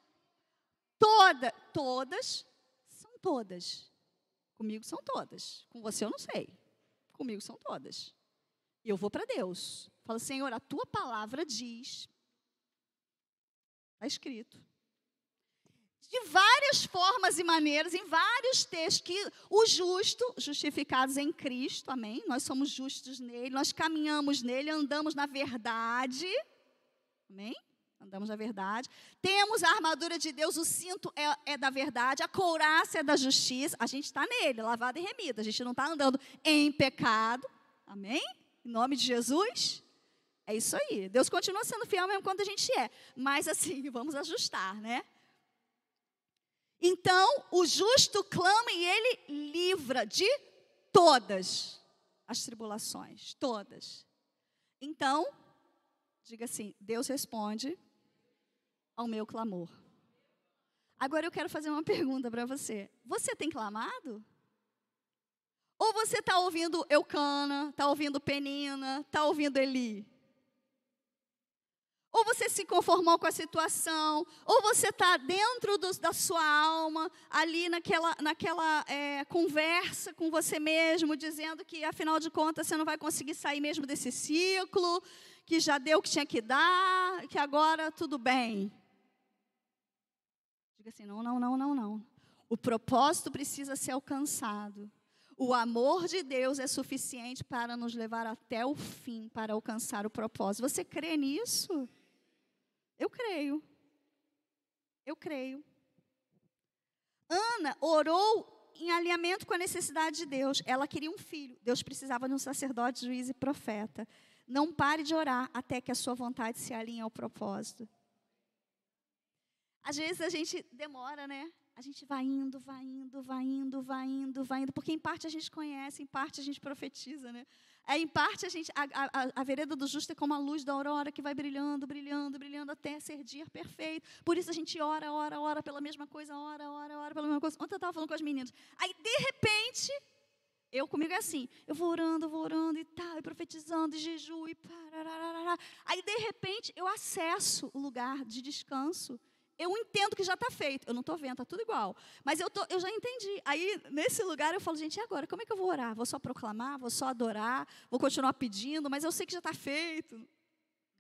são todas. Comigo são todas. Com você eu não sei. Comigo são todas. E eu vou para Deus. Falo, Senhor, a tua palavra diz. Está escrito. De várias formas e maneiras, em vários textos, que o justo, justificados em Cristo, amém? Nós somos justos nele, nós caminhamos nele, andamos na verdade, amém? Andamos na verdade. Temos a armadura de Deus, o cinto é da verdade, a couraça é da justiça. A gente está nele, lavado e remido. A gente não está andando em pecado, amém? Em nome de Jesus. É isso aí. Deus continua sendo fiel mesmo quando a gente é. Mas assim, vamos ajustar, né? Então, o justo clama e ele livra de todas as tribulações, todas. Então, diga assim, Deus responde ao meu clamor. Agora eu quero fazer uma pergunta para você. Você tem clamado? Ou você está ouvindo Eucana, está ouvindo Penina, está ouvindo Eli? Ou você se conformou com a situação, ou você está dentro da sua alma, ali naquela conversa com você mesmo, dizendo que, afinal de contas, você não vai conseguir sair mesmo desse ciclo, que já deu o que tinha que dar, que agora tudo bem. Diga assim, não. O propósito precisa ser alcançado. O amor de Deus é suficiente para nos levar até o fim, para alcançar o propósito. Você crê nisso? Eu creio. Ana orou em alinhamento com a necessidade de Deus. Ela queria um filho. Deus precisava de um sacerdote, juiz e profeta. Não pare de orar até que a sua vontade se alinhe ao propósito. Às vezes a gente demora, né? A gente vai indo, porque em parte a gente conhece, em parte a gente profetiza, né? Em parte a vereda do justo é como a luz da aurora que vai brilhando até ser dia perfeito. Por isso a gente ora pela mesma coisa, ora pela mesma coisa. Ontem eu estava falando com as meninas. Aí, de repente, comigo é assim, eu vou orando e tal, e profetizando, e jejum, e parararara. Aí, de repente, eu acesso o lugar de descanso. Eu entendo que já está feito. Eu não estou vendo, está tudo igual. Mas eu já entendi. Aí, nesse lugar, eu falo, gente, e agora? Como é que eu vou orar? Vou só proclamar? Vou só adorar? Vou continuar pedindo? Mas eu sei que já está feito.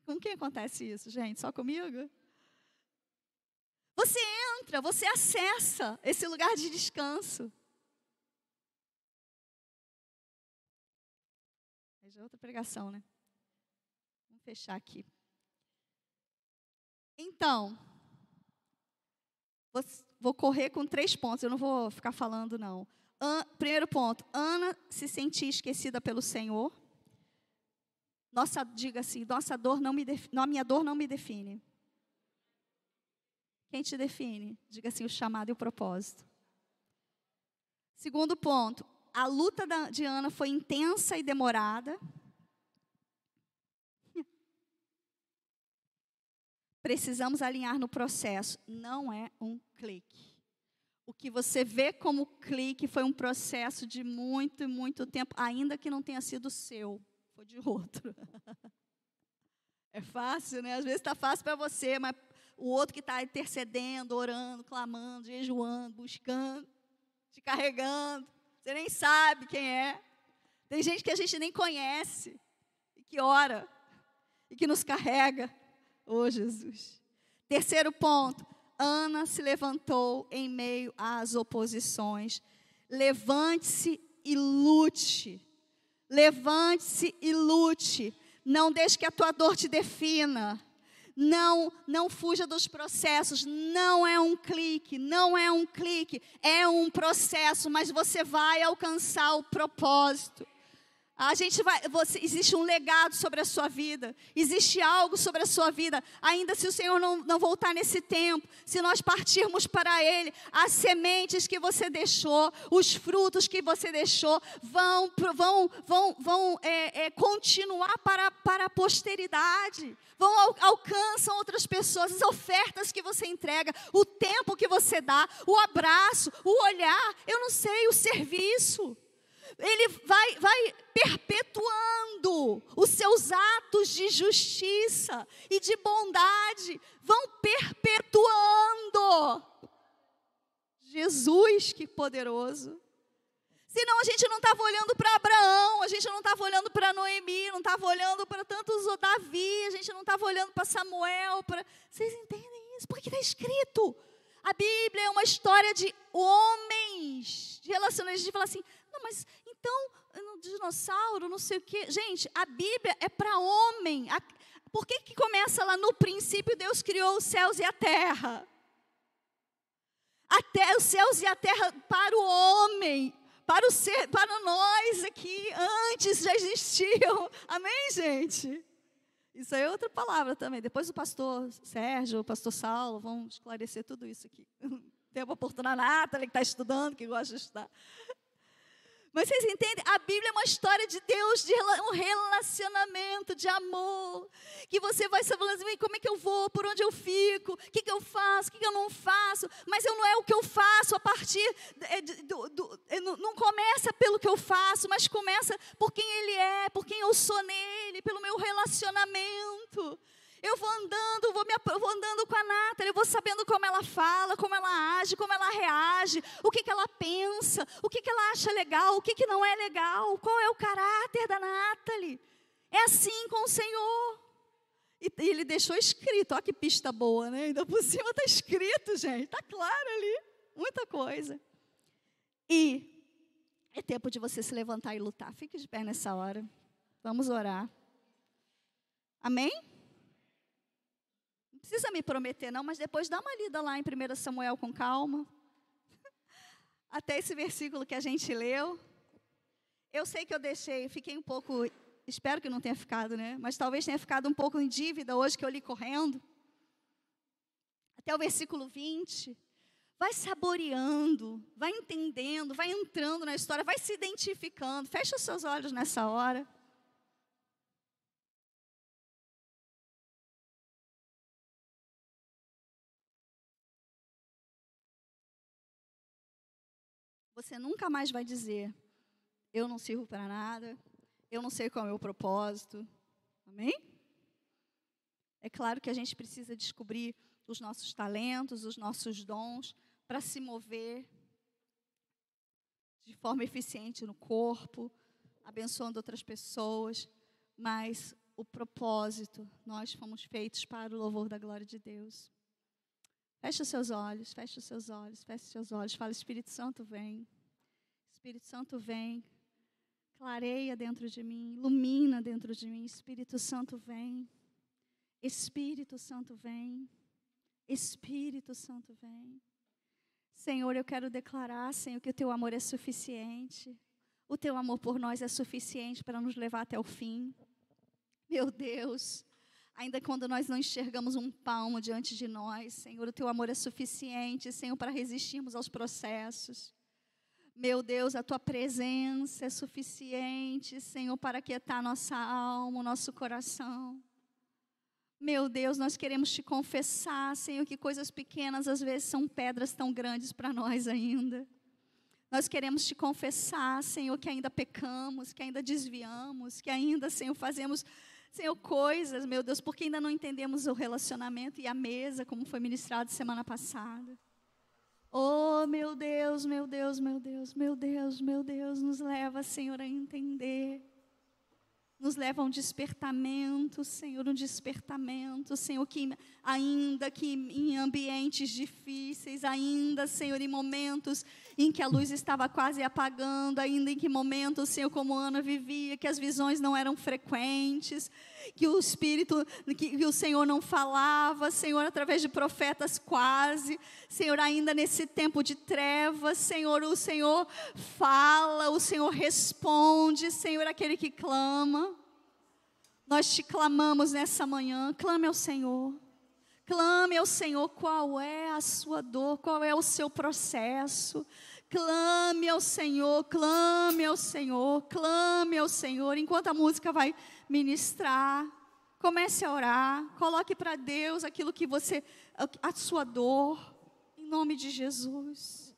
Com quem acontece isso, gente? Só comigo? Você entra, você acessa esse lugar de descanso. Aí já é outra pregação, né? Vamos fechar aqui. Então, vou correr com 3 pontos, eu não vou ficar falando, não. Primeiro ponto, Ana se sentia esquecida pelo Senhor. Diga assim, minha dor não me define. Quem te define? Diga assim, o chamado e o propósito. Segundo ponto, a luta de Ana foi intensa e demorada. Precisamos alinhar no processo, não é um clique. O que você vê como clique foi um processo de muito e muito tempo, ainda que não tenha sido seu, foi de outro. É fácil, né? Às vezes está fácil para você, mas o outro que está intercedendo, orando, clamando, jejuando, buscando, te carregando, você nem sabe quem é. Tem gente que a gente nem conhece, e que ora, e que nos carrega. Oh, Jesus. Terceiro ponto, Ana se levantou em meio às oposições. Levante-se e lute. Levante-se e lute. Não deixe que a tua dor te defina. Não fuja dos processos. Não é um clique, é um processo, mas você vai alcançar o propósito. Existe um legado sobre a sua vida, existe algo sobre a sua vida, ainda se o Senhor não voltar nesse tempo, se nós partirmos para Ele, as sementes que você deixou, os frutos que você deixou, vão continuar para a posteridade, alcançam outras pessoas, as ofertas que você entrega, o tempo que você dá, o abraço, o olhar, eu não sei, o serviço. Ele vai perpetuando os seus atos de justiça e de bondade, vão perpetuando. Jesus, que poderoso. Senão a gente não estava olhando para Abraão, a gente não estava olhando para Noemi, não estava olhando para tantos Davi, a gente não estava olhando para Samuel. Vocês entendem isso? Porque está escrito. A Bíblia é uma história de homens, de relacionamentos. A gente fala assim, não, mas então, no dinossauro, não sei o quê. Gente, a Bíblia é para homem. Por que começa lá no princípio, Deus criou os céus e a terra? Os céus e a terra para o homem, para nós aqui, antes já existiam. Amém, gente? Isso aí é outra palavra também. Depois o pastor Sérgio, o pastor Saulo vão esclarecer tudo isso aqui. Tem a oportunidade, a Nathalie, que está estudando, que gosta de estudar. Mas vocês entendem? A Bíblia é uma história de Deus, de um relacionamento, de amor. Que você vai falando assim, como é que eu vou, por onde eu fico, o que eu faço, o que eu não faço. Mas não é o que eu faço a partir, não começa pelo que eu faço, mas começa por quem Ele é, por quem eu sou nele, pelo meu relacionamento. Eu vou andando com a Nathalie, eu vou sabendo como ela fala, como ela age, como ela reage, o que ela pensa, o que ela acha legal, o que não é legal, qual é o caráter da Nathalie. É assim com o Senhor. E Ele deixou escrito, olha que pista boa, né? Ainda por cima está escrito, gente, está claro ali, muita coisa. E é tempo de você se levantar e lutar. Fique de pé nessa hora, vamos orar. Amém? Não precisa me prometer não, mas depois dá uma lida lá em 1 Samuel com calma. Até esse versículo que a gente leu. Eu sei que eu fiquei um pouco, espero que não tenha ficado, né? Mas talvez tenha ficado um pouco em dívida hoje que eu li correndo. Até o versículo 20. Vai saboreando, vai entendendo, vai entrando na história, vai se identificando. Fecha os seus olhos nessa hora. Você nunca mais vai dizer, eu não sirvo para nada, eu não sei qual é o meu propósito. Amém? É claro que a gente precisa descobrir os nossos talentos, os nossos dons, para se mover de forma eficiente no corpo, abençoando outras pessoas, mas o propósito, nós fomos feitos para o louvor da glória de Deus. Feche os seus olhos, feche os seus olhos, feche os seus olhos. Fala, Espírito Santo, vem. Espírito Santo, vem. Clareia dentro de mim, ilumina dentro de mim. Espírito Santo, vem. Espírito Santo, vem. Espírito Santo, vem. Senhor, eu quero declarar, Senhor, que o Teu amor é suficiente. O Teu amor por nós é suficiente para nos levar até o fim. Meu Deus. Ainda quando nós não enxergamos um palmo diante de nós, Senhor, o Teu amor é suficiente, Senhor, para resistirmos aos processos. Meu Deus, a Tua presença é suficiente, Senhor, para aquietar nossa alma, o nosso coração. Meu Deus, nós queremos te confessar, Senhor, que coisas pequenas às vezes são pedras tão grandes para nós ainda. Nós queremos te confessar, Senhor, que ainda pecamos, que ainda desviamos, que ainda, Senhor, fazemos, Senhor, coisas, meu Deus, porque ainda não entendemos o relacionamento e a mesa, como foi ministrado semana passada. Oh, meu Deus, meu Deus, meu Deus, meu Deus, meu Deus, nos leva, Senhor, a entender. Nos leva a um despertamento, Senhor, Senhor, que ainda que em ambientes difíceis, ainda, Senhor, em momentos em que a luz estava quase apagando, ainda em que momentos, Senhor, como Ana vivia, que as visões não eram frequentes, que o Espírito, que o Senhor não falava, Senhor, através de profetas quase, Senhor, ainda nesse tempo de trevas, Senhor, o Senhor fala, o Senhor responde, Senhor, aquele que clama. Nós te clamamos nessa manhã, clame ao Senhor. Clame ao Senhor qual é a sua dor, qual é o seu processo. Clame ao Senhor, clame ao Senhor, clame ao Senhor. Enquanto a música vai ministrar, comece a orar. Coloque para Deus aquilo que você, a sua dor, em nome de Jesus.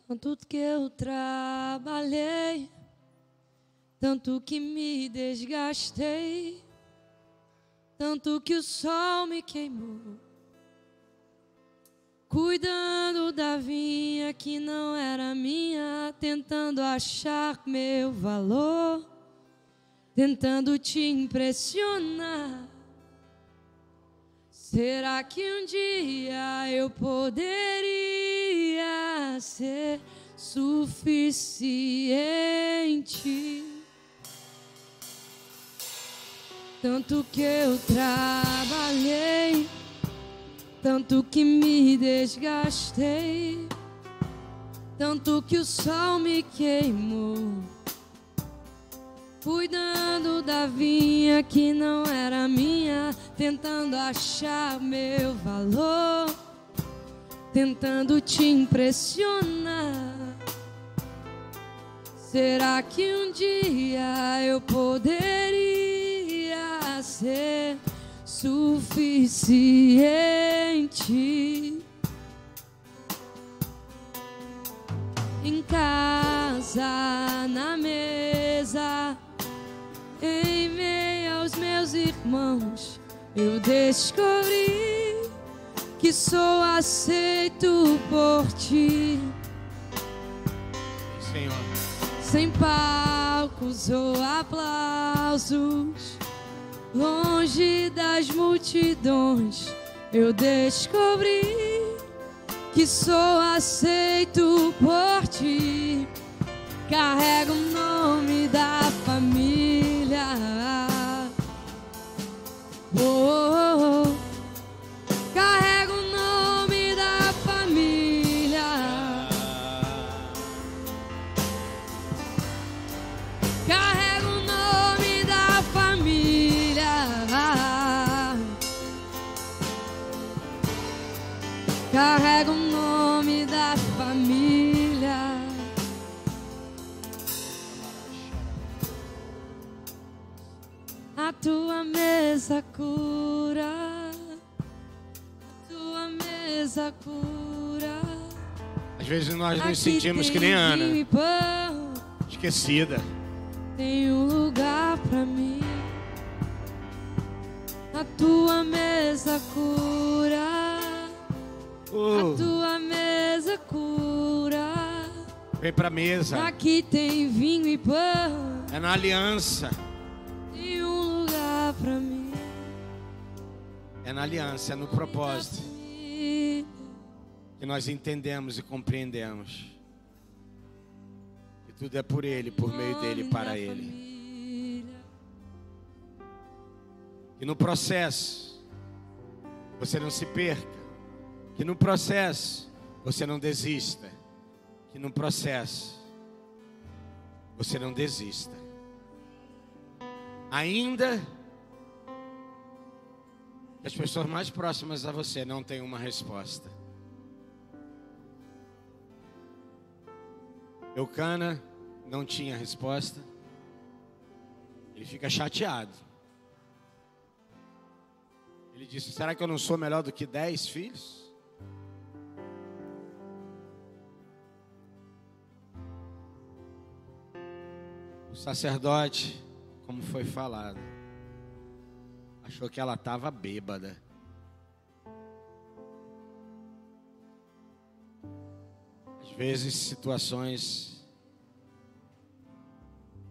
Tanto que eu trabalhei, tanto que me desgastei, tanto que o sol me queimou, cuidando da vinha que não era minha, tentando achar meu valor, tentando te impressionar. Será que um dia eu poderia ser suficiente? Tanto que eu trabalhei, tanto que me desgastei, tanto que o sol me queimou, cuidando da vinha que não era minha, tentando achar meu valor, tentando te impressionar. Será que um dia eu poderia ser suficiente? Em casa, na mesa, em meio aos meus irmãos, eu descobri que sou aceito por ti. Senhor. Sem palcos ou aplausos, longe das multidões, eu descobri que sou aceito por ti. Carrego o nome da família. Oh, oh, oh. Carrego o nome da família. Carrego o nome da família. Carrego o nome da família. A tua mesa cura, a tua mesa cura. Às vezes nós nos Aqui sentimos que tem nem Ana, vinho e pão, esquecida. tem um lugar pra mim. A tua mesa cura, a tua mesa cura. Vem pra mesa. Aqui tem vinho e pão, É na aliança. tem um lugar pra mim. É na aliança, é no propósito que nós entendemos e compreendemos que tudo é por Ele, por meio dEle e para Ele. E no processo você não se perca, que no processo você não desista, que no processo você não desista. Ainda que as pessoas mais próximas a você não tenham uma resposta. Eucana não tinha resposta. Ele fica chateado. Ele disse: será que eu não sou melhor do que 10 filhos? O sacerdote, como foi falado, achou que ela estava bêbada. Às vezes, situações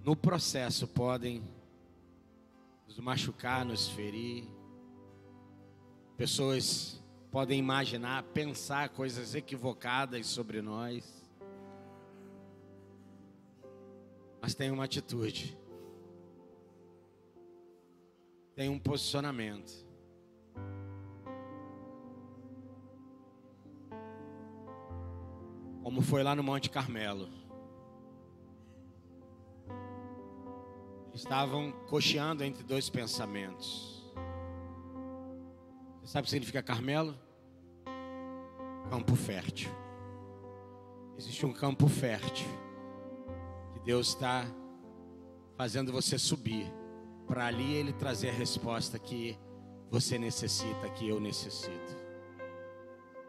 no processo podem nos machucar, nos ferir. Pessoas podem imaginar, pensar coisas equivocadas sobre nós. Mas tem uma atitude. Tem um posicionamento. Como foi lá no Monte Carmelo. Eles estavam cocheando entre dois pensamentos. Você sabe o que significa Carmelo? Campo fértil. Existe um campo fértil que Deus está fazendo você subir, para ali Ele trazer a resposta que você necessita, que eu necessito.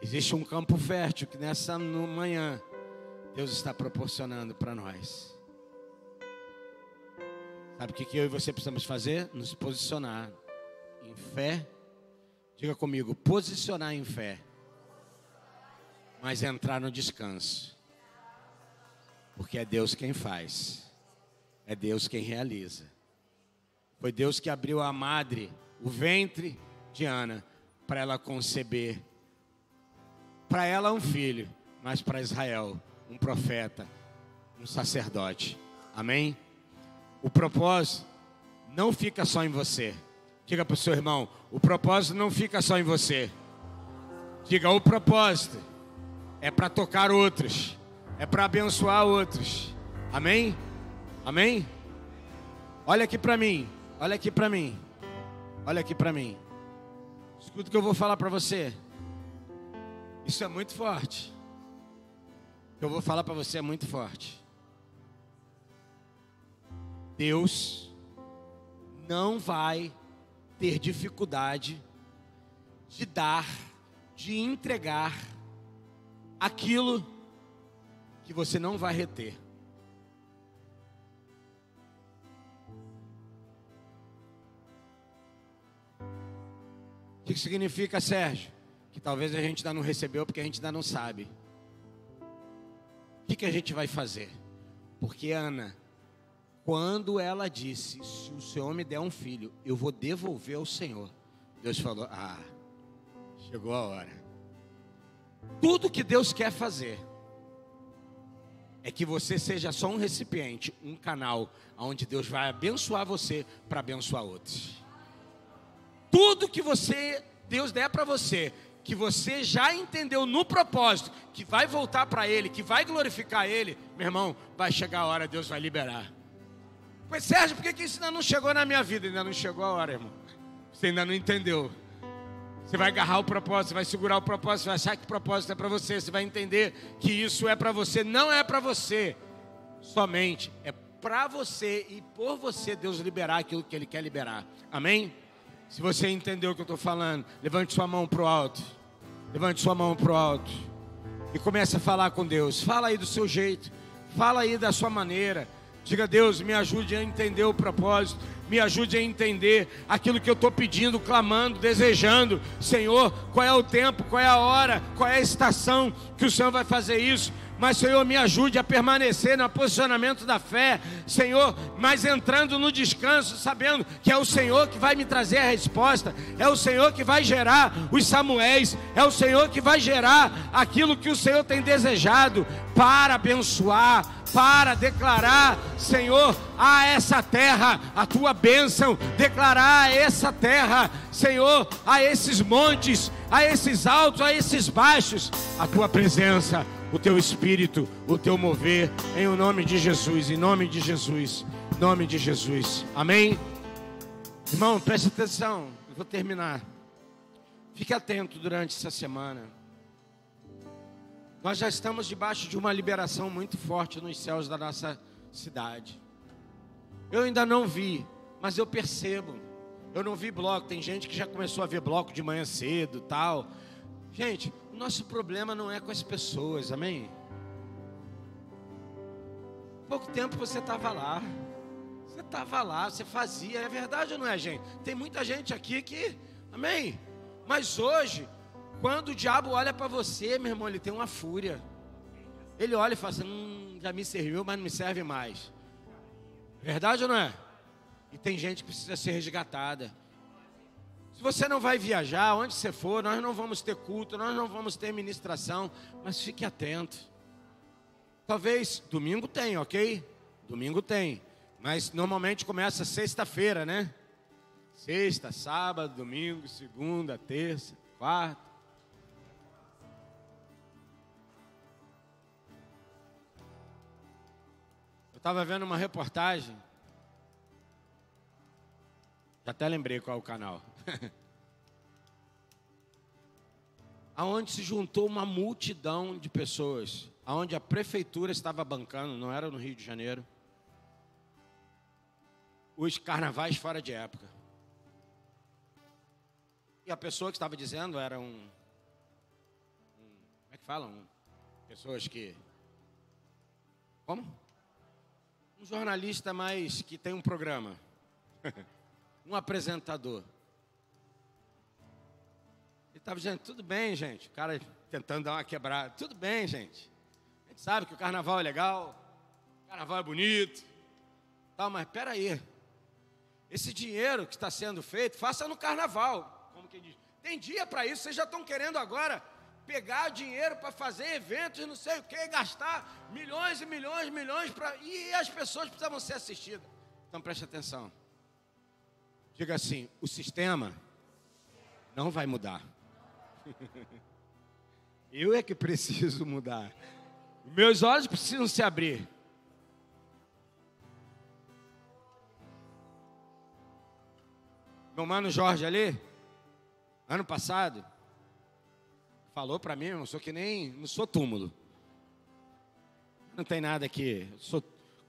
Existe um campo fértil que nessa manhã Deus está proporcionando para nós. Sabe o que eu e você precisamos fazer? Nos posicionar em fé. Diga comigo, posicionar em fé, mas entrar no descanso. Porque é Deus quem faz, é Deus quem realiza. Foi Deus que abriu a madre, o ventre de Ana, para ela conceber, para ela um filho, mas para Israel um profeta, um sacerdote. Amém? O propósito não fica só em você. Diga para o seu irmão, o propósito não fica só em você. Diga, o propósito é para tocar outros, é para abençoar outros. Amém? Amém? Olha aqui para mim, olha aqui para mim, olha aqui para mim. Escuta o que eu vou falar para você. Isso é muito forte. O que eu vou falar para você é muito forte. Deus não vai ter dificuldade de dar, de entregar aquilo que você não vai reter. O que significa, Sérgio? Que talvez a gente ainda não recebeu porque a gente ainda não sabe. O que a gente vai fazer? Porque Ana, quando ela disse, se o Senhor me der um filho, eu vou devolver ao Senhor. Deus falou, chegou a hora. Tudo que Deus quer fazer é que você seja só um recipiente, um canal, onde Deus vai abençoar você para abençoar outros. Tudo que Deus der para você, que você já entendeu no propósito, que vai voltar para Ele, que vai glorificar Ele, meu irmão, vai chegar a hora, Deus vai liberar. Mas Sérgio, por que isso ainda não chegou na minha vida? Ainda não chegou a hora, irmão. Você ainda não entendeu. Você vai agarrar o propósito, você vai segurar o propósito, você vai achar que o propósito é para você. Você vai entender que isso é para você. Não é para você somente, é para você e por você Deus liberar aquilo que Ele quer liberar. Amém? Se você entendeu o que eu estou falando, levante sua mão para o alto. Levante sua mão para o alto. E comece a falar com Deus. Fala aí do seu jeito. Fala aí da sua maneira. Diga, Deus, me ajude a entender o propósito. Me ajude a entender aquilo que eu estou pedindo, clamando, desejando. Senhor, qual é o tempo, qual é a hora, qual é a estação que o Senhor vai fazer isso. Mas, Senhor, me ajude a permanecer no posicionamento da fé. Senhor, mas entrando no descanso, sabendo que é o Senhor que vai me trazer a resposta. É o Senhor que vai gerar os Samuéis. É o Senhor que vai gerar aquilo que o Senhor tem desejado para abençoar, para declarar, Senhor, a essa terra a tua bênção, declarar a essa terra, Senhor, a esses montes, a esses altos, a esses baixos, a tua presença, o teu espírito, o teu mover, em o nome de Jesus, em nome de Jesus, em nome de Jesus, amém? Irmão, preste atenção, eu vou terminar. Fique atento durante essa semana. Nós já estamos debaixo de uma liberação muito forte nos céus da nossa cidade. Eu ainda não vi, mas eu percebo. Eu não vi bloco, tem gente que já começou a ver bloco de manhã cedo, tal. Gente, o nosso problema não é com as pessoas, amém? Pouco tempo você estava lá. Você estava lá, você fazia, é verdade ou não é, gente? Tem muita gente aqui que, amém? Mas hoje, quando o diabo olha para você, meu irmão, ele tem uma fúria. Ele olha e fala assim, já me serviu, mas não me serve mais. Verdade ou não é? E tem gente que precisa ser resgatada. Se você não vai viajar, onde você for, nós não vamos ter culto, nós não vamos ter ministração, mas fique atento. Talvez, domingo tem, ok? Domingo tem, mas normalmente começa sexta-feira, né? Sexta, sábado, domingo, segunda, terça, quarta. Eu estava vendo uma reportagem. Já até lembrei qual é o canal. Aonde se juntou uma multidão de pessoas. Aonde a prefeitura estava bancando, não era no Rio de Janeiro, os carnavais fora de época. E a pessoa que estava dizendo era como é que falam? Pessoas que... Como? Um jornalista mais que tem um programa. Um apresentador. Ele estava dizendo, tudo bem, gente. O cara tentando dar uma quebrada. Tudo bem, gente. A gente sabe que o carnaval é legal. O carnaval é bonito. Tal, mas espera aí. Esse dinheiro que está sendo feito, faça no carnaval. Quem diz, tem dia para isso, vocês já estão querendo agora pegar dinheiro para fazer eventos, não sei o que, gastar milhões e milhões e milhões e as pessoas precisavam ser assistidas. Então preste atenção. Diga assim, o sistema não vai mudar. Eu é que preciso mudar. Meus olhos precisam se abrir. Meu mano Jorge ali, ano passado, falou para mim, eu não sou túmulo. Não tem nada aqui.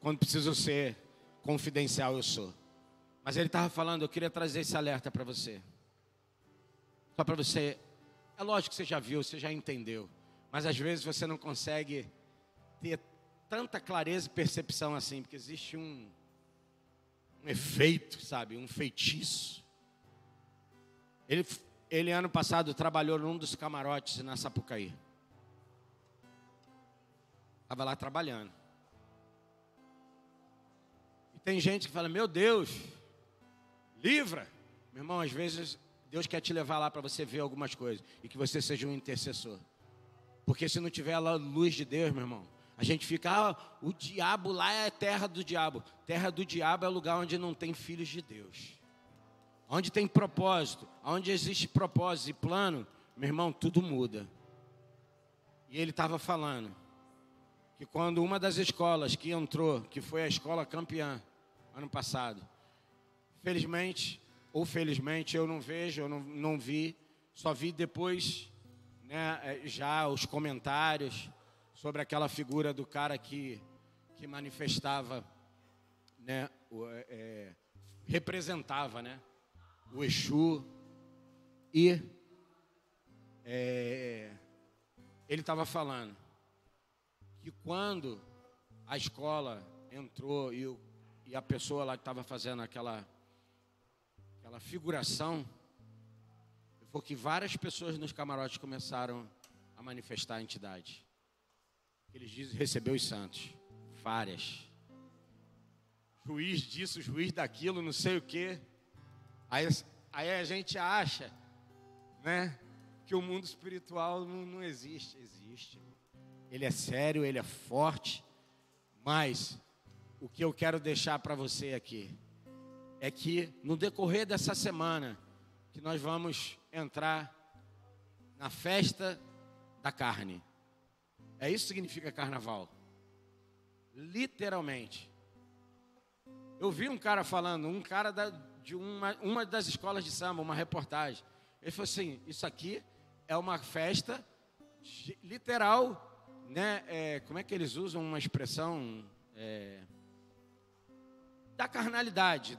Quando preciso ser confidencial, eu sou. Mas ele estava falando, eu queria trazer esse alerta para você. Só para você, é lógico que você já viu, você já entendeu. Mas às vezes você não consegue ter tanta clareza e percepção assim, porque existe um efeito, sabe, um feitiço. Ele, ano passado, trabalhou num dos camarotes na Sapucaí. Estava lá trabalhando. E tem gente que fala, meu Deus, livra. Meu irmão, às vezes, Deus quer te levar lá para você ver algumas coisas. E que você seja um intercessor. Porque se não tiver a luz de Deus, meu irmão, a gente fica, o diabo lá é a terra do diabo. Terra do diabo é o lugar onde não tem filhos de Deus. Onde tem propósito, onde existe propósito e plano, meu irmão, tudo muda. E ele estava falando que quando uma das escolas que entrou, que foi a escola campeã, ano passado, felizmente ou felizmente eu não vejo, eu não vi, só vi depois, né, já os comentários sobre aquela figura do cara que manifestava, né, representava, né, o Exu, e ele estava falando que quando a escola entrou e a pessoa lá que estava fazendo aquela figuração, foi que várias pessoas nos camarotes começaram a manifestar a entidade. Eles dizem, recebeu os santos, várias. Juiz disso, juiz daquilo, não sei o quê. Aí a gente acha, né, que o mundo espiritual não existe. Existe. Ele é sério, ele é forte, Mas o que eu quero deixar para você aqui é que no decorrer dessa semana que nós vamos entrar na festa da carne. É isso que significa carnaval. Literalmente. Eu vi um cara falando, de uma das escolas de samba, uma reportagem. Ele falou assim, isso aqui é uma festa literal, né? Como é que eles usam uma expressão? Da carnalidade,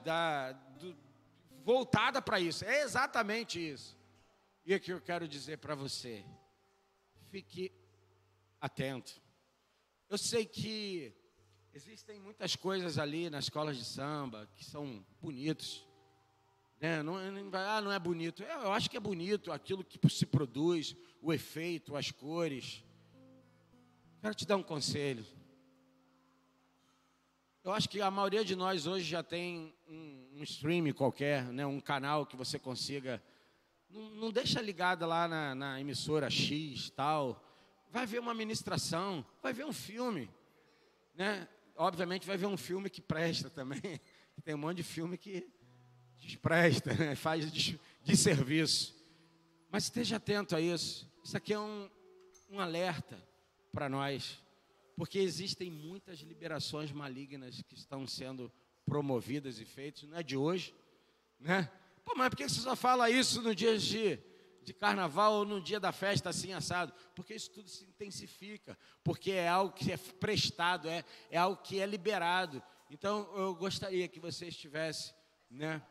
voltada para isso. É exatamente isso. E aqui eu quero dizer para você, fique atento. Eu sei que existem muitas coisas ali nas escolas de samba que são bonitos, né? Não é bonito. Eu acho que é bonito aquilo que se produz, o efeito, as cores. Quero te dar um conselho. Eu acho que a maioria de nós hoje já tem um stream qualquer, né? Um canal que você consiga. Não deixa ligada lá na emissora X, tal. Vai ver uma ministração, vai ver um filme, né? Obviamente vai ver um filme que presta também. Tem um monte de filme que despresta, né? Faz desserviço. Mas esteja atento a isso. Isso aqui é um alerta para nós. Porque existem muitas liberações malignas que estão sendo promovidas e feitas. Não é de hoje, né? Pô, mas por que você só fala isso no dia de carnaval ou no dia da festa assim assado? Porque isso tudo se intensifica. Porque é algo que é prestado, é algo que é liberado. Então, eu gostaria que você estivesse, né?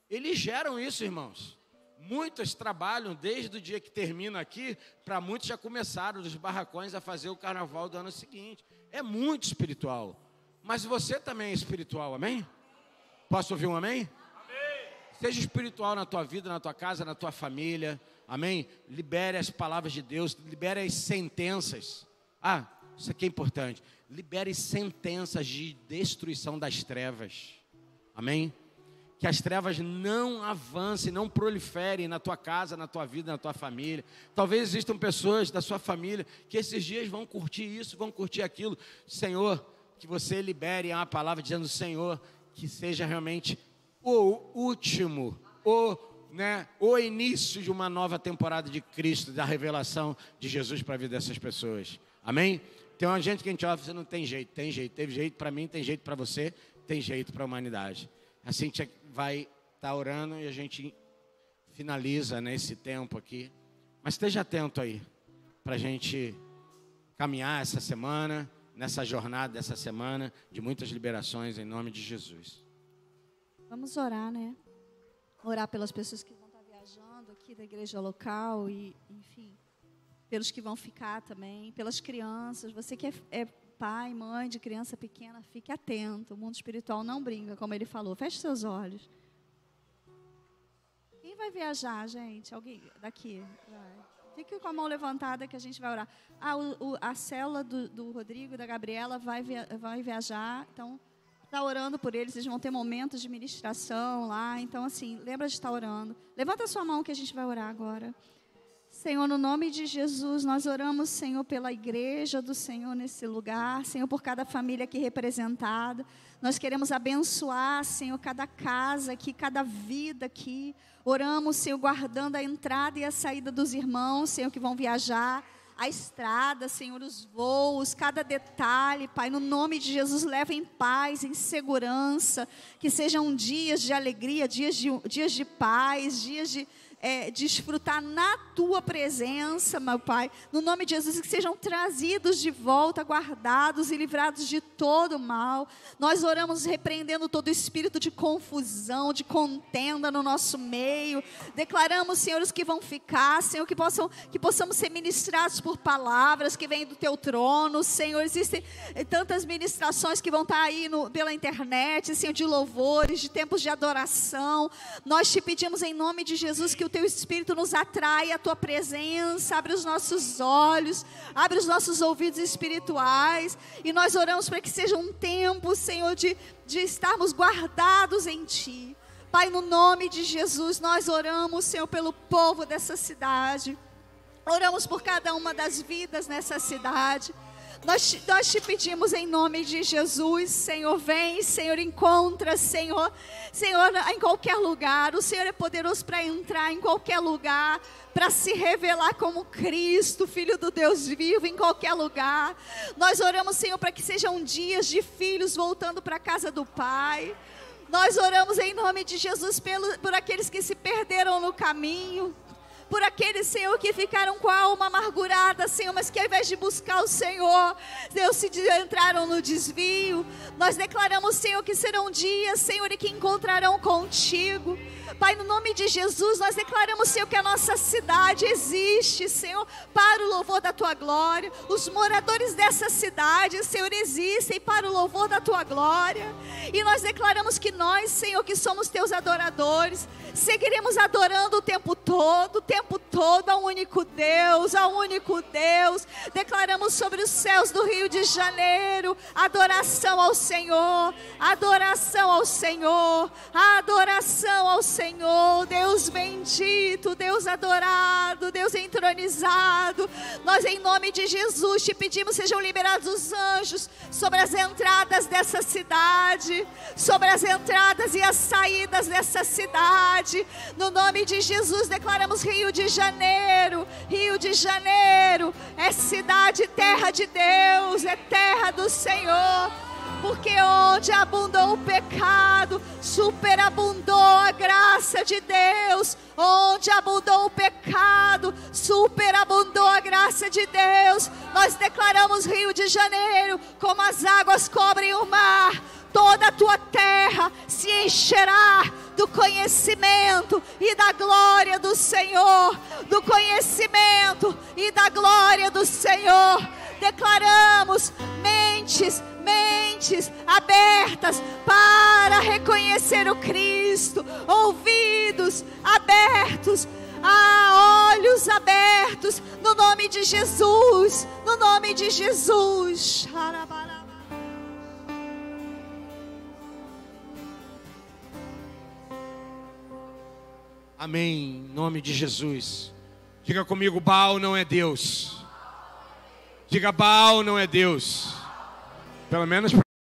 Eles geram isso, irmãos. Muitos trabalham desde o dia que termina aqui, para muitos já começaram dos barracões a fazer o carnaval do ano seguinte. É muito espiritual. Mas você também é espiritual, amém? Posso ouvir um amém? Amém. Seja espiritual na tua vida, na tua casa, na tua família, amém? Libere as palavras de Deus, libere as sentenças. Isso aqui é importante. Libere sentenças de destruição das trevas, amém? Que as trevas não avancem, não proliferem na tua casa, na tua vida, na tua família. Talvez existam pessoas da sua família que esses dias vão curtir isso, vão curtir aquilo. Senhor, que você libere uma palavra dizendo, Senhor, que seja realmente o último, o início de uma nova temporada de Cristo, da revelação de Jesus para a vida dessas pessoas. Amém? Tem uma gente que a gente olha e não tem jeito, teve jeito para mim, tem jeito para você, tem jeito para a humanidade. Assim a gente vai estar orando e a gente finaliza nesse tempo aqui. Mas esteja atento aí, para a gente caminhar essa semana, nessa jornada dessa semana, de muitas liberações em nome de Jesus. Vamos orar, né? Orar pelas pessoas que vão estar viajando aqui da igreja local e, enfim, pelos que vão ficar também, pelas crianças. Você que é pai, mãe de criança pequena, fique atento. O mundo espiritual não brinca, como ele falou. Feche seus olhos. Quem vai viajar, gente? Alguém daqui? Vai. Fique com a mão levantada que a gente vai orar. A célula do Rodrigo e da Gabriela vai viajar. Então, está orando por eles. Eles vão ter momentos de ministração lá. Então, assim, lembra de estar orando. Levanta a sua mão que a gente vai orar agora. Senhor, no nome de Jesus, nós oramos, Senhor, pela igreja do Senhor nesse lugar, Senhor, por cada família aqui representada. Nós queremos abençoar, Senhor, cada casa aqui, cada vida aqui. Oramos, Senhor, guardando a entrada e a saída dos irmãos, Senhor, que vão viajar. A estrada, Senhor, os voos, cada detalhe, Pai, no nome de Jesus, leva em paz, em segurança, que sejam dias de alegria, dias de paz, dias de desfrutar na Tua presença, meu Pai, no nome de Jesus, que sejam trazidos de volta, guardados e livrados de todo mal. Nós oramos repreendendo todo espírito de confusão, de contenda no nosso meio. Declaramos, Senhor, os que vão ficar, Senhor, que possamos ser ministrados por palavras que vêm do Teu trono, Senhor. Existem tantas ministrações que vão estar aí pela internet, Senhor, de louvores, de tempos de adoração. Nós Te pedimos em nome de Jesus que o Teu Espírito nos atrai à Tua presença, abre os nossos olhos, abre os nossos ouvidos espirituais, e nós oramos para que seja um tempo, Senhor, de estarmos guardados em Ti. Pai, no nome de Jesus, nós oramos, Senhor, pelo povo dessa cidade, oramos por cada uma das vidas nessa cidade. Nós te pedimos em nome de Jesus, Senhor, vem, Senhor, encontra, Senhor, em qualquer lugar. O Senhor é poderoso para entrar em qualquer lugar, para se revelar como Cristo, Filho do Deus vivo, em qualquer lugar. Nós oramos, Senhor, para que sejam dias de filhos voltando para a casa do Pai. Nós oramos em nome de Jesus por aqueles que se perderam no caminho, por aqueles, Senhor, que ficaram com a alma amargurada, Senhor, mas que ao invés de buscar o Senhor, Deus, se entraram no desvio. Nós declaramos, Senhor, que serão dias, Senhor, e que encontrarão contigo. Pai, no nome de Jesus, nós declaramos, Senhor, que a nossa cidade existe, Senhor, para o louvor da Tua glória. Os moradores dessa cidade, Senhor, existem para o louvor da Tua glória. E nós declaramos que nós, Senhor, que somos Teus adoradores, seguiremos adorando o tempo todo ao único Deus, Declaramos sobre os céus do Rio de Janeiro, adoração ao Senhor, adoração ao Senhor, adoração ao Senhor. Deus bendito, Deus adorado, Deus entronizado. Nós, em nome de Jesus, te pedimos, sejam liberados os anjos sobre as entradas dessa cidade, sobre as entradas e as saídas dessa cidade. No nome de Jesus, declaramos Rio de Janeiro, é cidade, terra de Deus, é terra do Senhor. Porque onde abundou o pecado, superabundou a graça de Deus. Onde abundou o pecado, superabundou a graça de Deus. Nós declaramos Rio de Janeiro, como as águas cobrem o mar, toda a tua terra se encherá do conhecimento e da glória do Senhor. Do conhecimento e da glória do Senhor. Declaramos mentes abertas para reconhecer o Cristo, ouvidos abertos, olhos abertos, no nome de Jesus, no nome de Jesus. Amém, em nome de Jesus. Diga comigo, Baal não é Deus. Diga, Baal não é Deus. Pelo menos